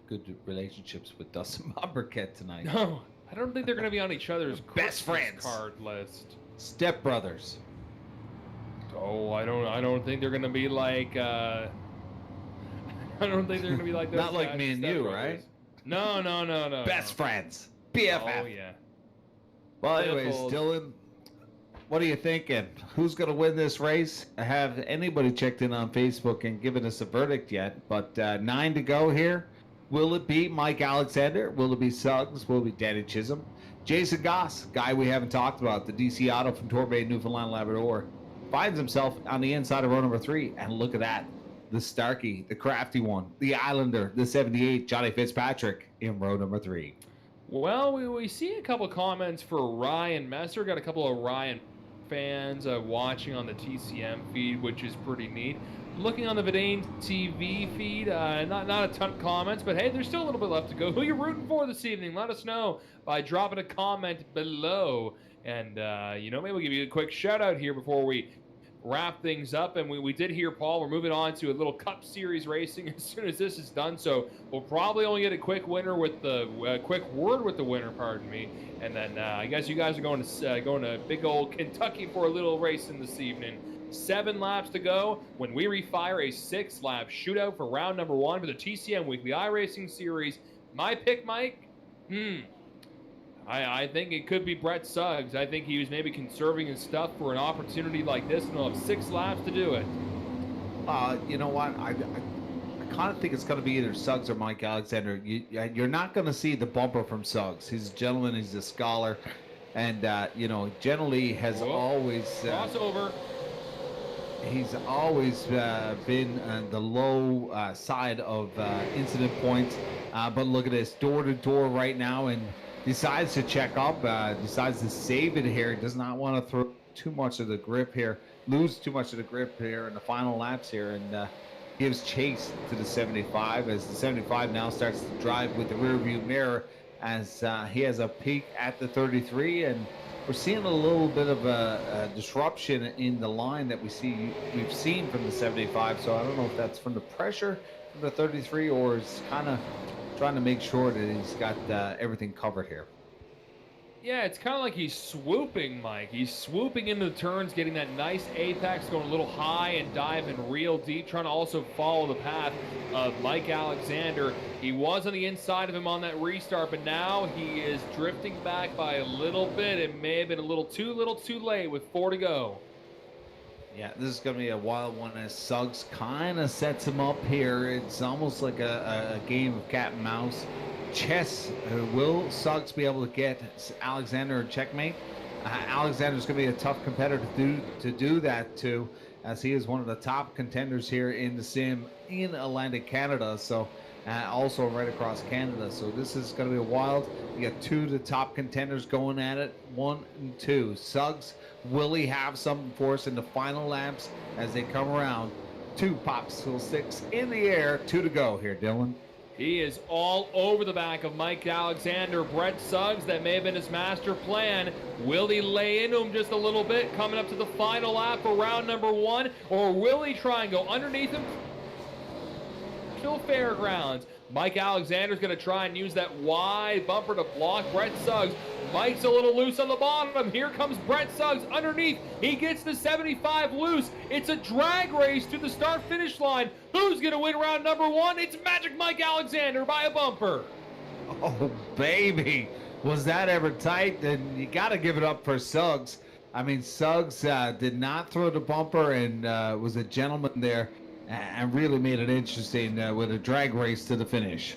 good relationships with Dustin Mumbercat tonight. No. I don't think they're going to be on each other's best friends card list. Step brothers. Oh, I don't think they're going to be like. I don't think they're going to be like those. Not like me and you, brothers. right? No. Best friends. BFF. Oh yeah. Well, anyways, Dylan, what are you thinking? Who's going to win this race? Have anybody checked in on Facebook and given us a verdict yet? But 9 to go here. Will it be Mike Alexander? Will it be Suggs? Will it be Danny Chisholm? Jason Goss, guy we haven't talked about, the DC Auto from Torbay, Newfoundland, Labrador, finds himself on the inside of row number 3. And look at that. The Starkey, the crafty one, the Islander, the 78, Johnny Fitzpatrick in row number 3. Well, we see a couple comments for Ryan Messer. Got a couple of Ryan fans watching on the TCM feed, which is pretty neat. Looking on the Verdane TV feed, not a ton of comments, but hey, there's still a little bit left to go. Who are you rooting for this evening? Let us know by dropping a comment below. And, maybe we'll give you a quick shout out here before we wrap things up. And we did hear, Paul, we're moving on to a little Cup Series racing as soon as this is done. So we'll probably only get a quick winner with the quick word with the winner, pardon me. And then I guess you guys are going to big old Kentucky for a little racing this evening. 7 laps to go when we refire a 6-lap shootout for round number 1 for the TCM Weekly iRacing Series. My pick, Mike? I think it could be Brett Suggs. I think he was maybe conserving his stuff for an opportunity like this, and he'll have 6 laps to do it. You know what? I kind of think it's going to be either Suggs or Mike Alexander. You're not going to see the bumper from Suggs. He's a gentleman. He's a scholar. And, generally has always... crossover. He's always been on the low side of incident points. But look at this, door-to-door right now, and decides to check up, decides to save it here. Does not want to throw too much of the grip here, lose too much of the grip here in the final laps here, and gives chase to the 75 as the 75 now starts to drive with the rear view mirror as he has a peek at the 33, and we're seeing a little bit of a disruption in the line that we've seen from the 75. So I don't know if that's from the pressure from the 33 or is kind of trying to make sure that he's got everything covered here. Yeah, it's kind of like he's swooping, Mike. He's swooping into the turns, getting that nice apex, going a little high and diving real deep, trying to also follow the path of Mike Alexander. He was on the inside of him on that restart, but now he is drifting back by a little bit. It may have been a little too late with 4 to go. Yeah, this is going to be a wild one as Suggs kind of sets him up here. It's almost like a game of cat and mouse. Chess, will Suggs be able to get Alexander a checkmate? Alexander's going to be a tough competitor to do that to, as he is one of the top contenders here in the sim in Atlantic Canada. So also right across Canada. So this is going to be a wild. You got 2 of the top contenders going at it, 1 and 2. Suggs, will he have something for us in the final laps as they come around? 2 popsicle sticks in the air, 2 to go here, Dylan. He is all over the back of Mike Alexander. Brett Suggs, that may have been his master plan. Will he lay into him just a little bit coming up to the final lap for round number 1? Or will he try and go underneath him? Still fairgrounds. Mike Alexander's going to try and use that wide bumper to block Brett Suggs. Mike's a little loose on the bottom. Here comes Brett Suggs underneath. He gets the 75 loose. It's a drag race to the start-finish line. Who's going to win round number 1? It's Magic Mike Alexander by a bumper. Oh, baby. Was that ever tight? Then you got to give it up for Suggs. I mean, Suggs did not throw the bumper and was a gentleman there and really made it interesting with a drag race to the finish.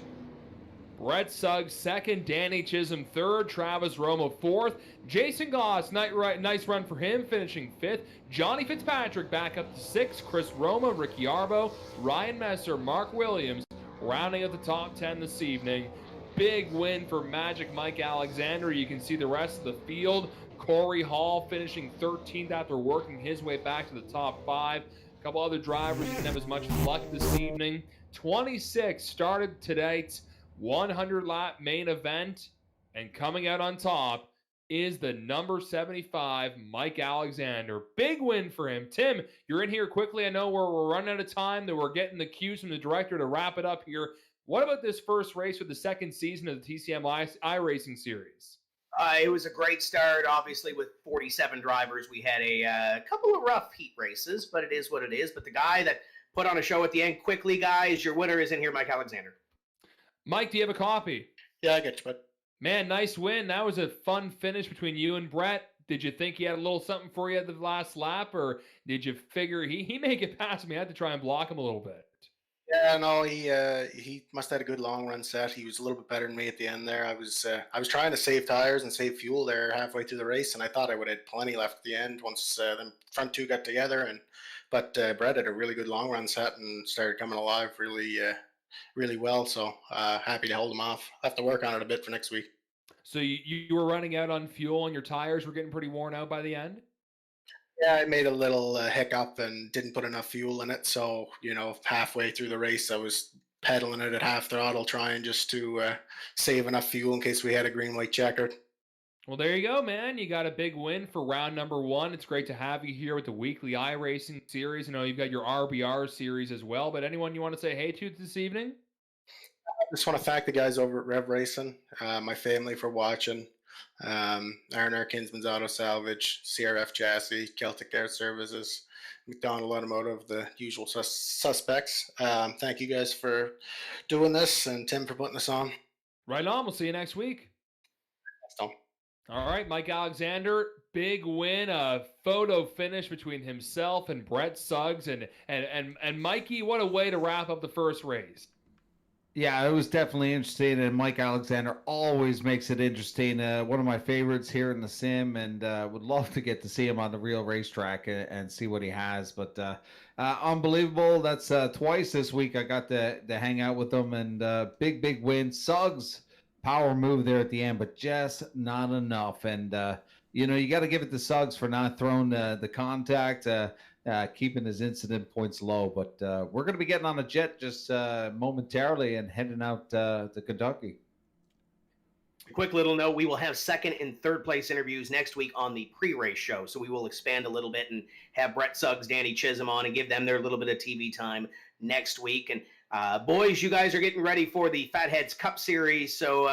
Brett Suggs second, Danny Chisholm third, Travis Romo fourth, Jason Goss, nice run for him, finishing fifth, Johnny Fitzpatrick back up to sixth, Chris Roma, Ricky Arbo, Ryan Messer, Mark Williams, rounding out the top 10 this evening. Big win for Magic Mike Alexander. You can see the rest of the field. Corey Hall finishing 13th after working his way back to the top 5. A couple other drivers didn't have as much luck this evening. 26 started tonight's 100-lap main event, and coming out on top is the number 75, Mike Alexander. Big win for him. Tim, you're in here quickly. I know we're running out of time, that we're getting the cues from the director to wrap it up here. What about this first race with the second season of the TCM iRacing series? It was a great start, obviously, with 47 drivers. We had a couple of rough heat races, but it is what it is. But the guy that put on a show at the end, quickly, guys, your winner is in here, Mike Alexander. Mike, do you have a copy? Yeah, I get you, bud. Man, nice win. That was a fun finish between you and Brett. Did you think he had a little something for you at the last lap, or did you figure he may get past me? I had to try and block him a little bit. Yeah, no, he must have had a good long run set. He was a little bit better than me at the end there. I was trying to save tires and save fuel there halfway through the race, and I thought I would have plenty left at the end once the front 2 got together. But Brett had a really good long run set and started coming alive really well. So happy to hold him off. I have to work on it a bit for next week. So you were running out on fuel and your tires were getting pretty worn out by the end? Yeah, I made a little hiccup and didn't put enough fuel in it. So, halfway through the race, I was pedaling it at half throttle, trying just to save enough fuel in case we had a green-white checkered. Well, there you go, man. You got a big win for round number 1. It's great to have you here with the weekly iRacing series. I know you've got your RBR series as well, but anyone you want to say hey to this evening? I just want to thank the guys over at Rev Racing, my family for watching. R&R Kinsman's Auto Salvage, CRF Chassis, Celtic Air Services, McDonald Automotive, the usual suspects. Thank you guys for doing this, and Tim for putting this on. Right on. We'll see you next week. Thanks, Tom. All right, Mike Alexander, big win, a photo finish between himself and Brett Suggs, and Mikey, what a way to wrap up the first race. Yeah, it was definitely interesting, and Mike Alexander always makes it interesting. One of my favorites here in the sim, and would love to get to see him on the real racetrack and see what he has. But unbelievable. That's twice this week I got to hang out with him, and big win. Suggs, power move there at the end, but just not enough. And, you got to give it to Suggs for not throwing the contact, keeping his incident points low. But we're going to be getting on a jet just momentarily and heading out to Kentucky. A quick little note, we will have second and third place interviews next week on the pre-race show. So we will expand a little bit and have Brett Suggs, Danny Chisholm on and give them their little bit of TV time next week. And boys, you guys are getting ready for the Fatheads Cup Series. So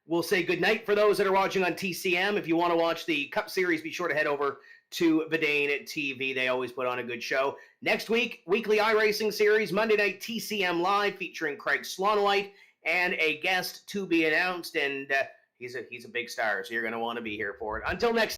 we'll say goodnight for those that are watching on TCM. If you want to watch the Cup Series, be sure to head over to Vidane TV. They always put on a good show. Next week, weekly iRacing series, Monday night TCM Live, featuring Craig Slonowhite and a guest to be announced. And he's a big star, so you're going to want to be here for it. Until next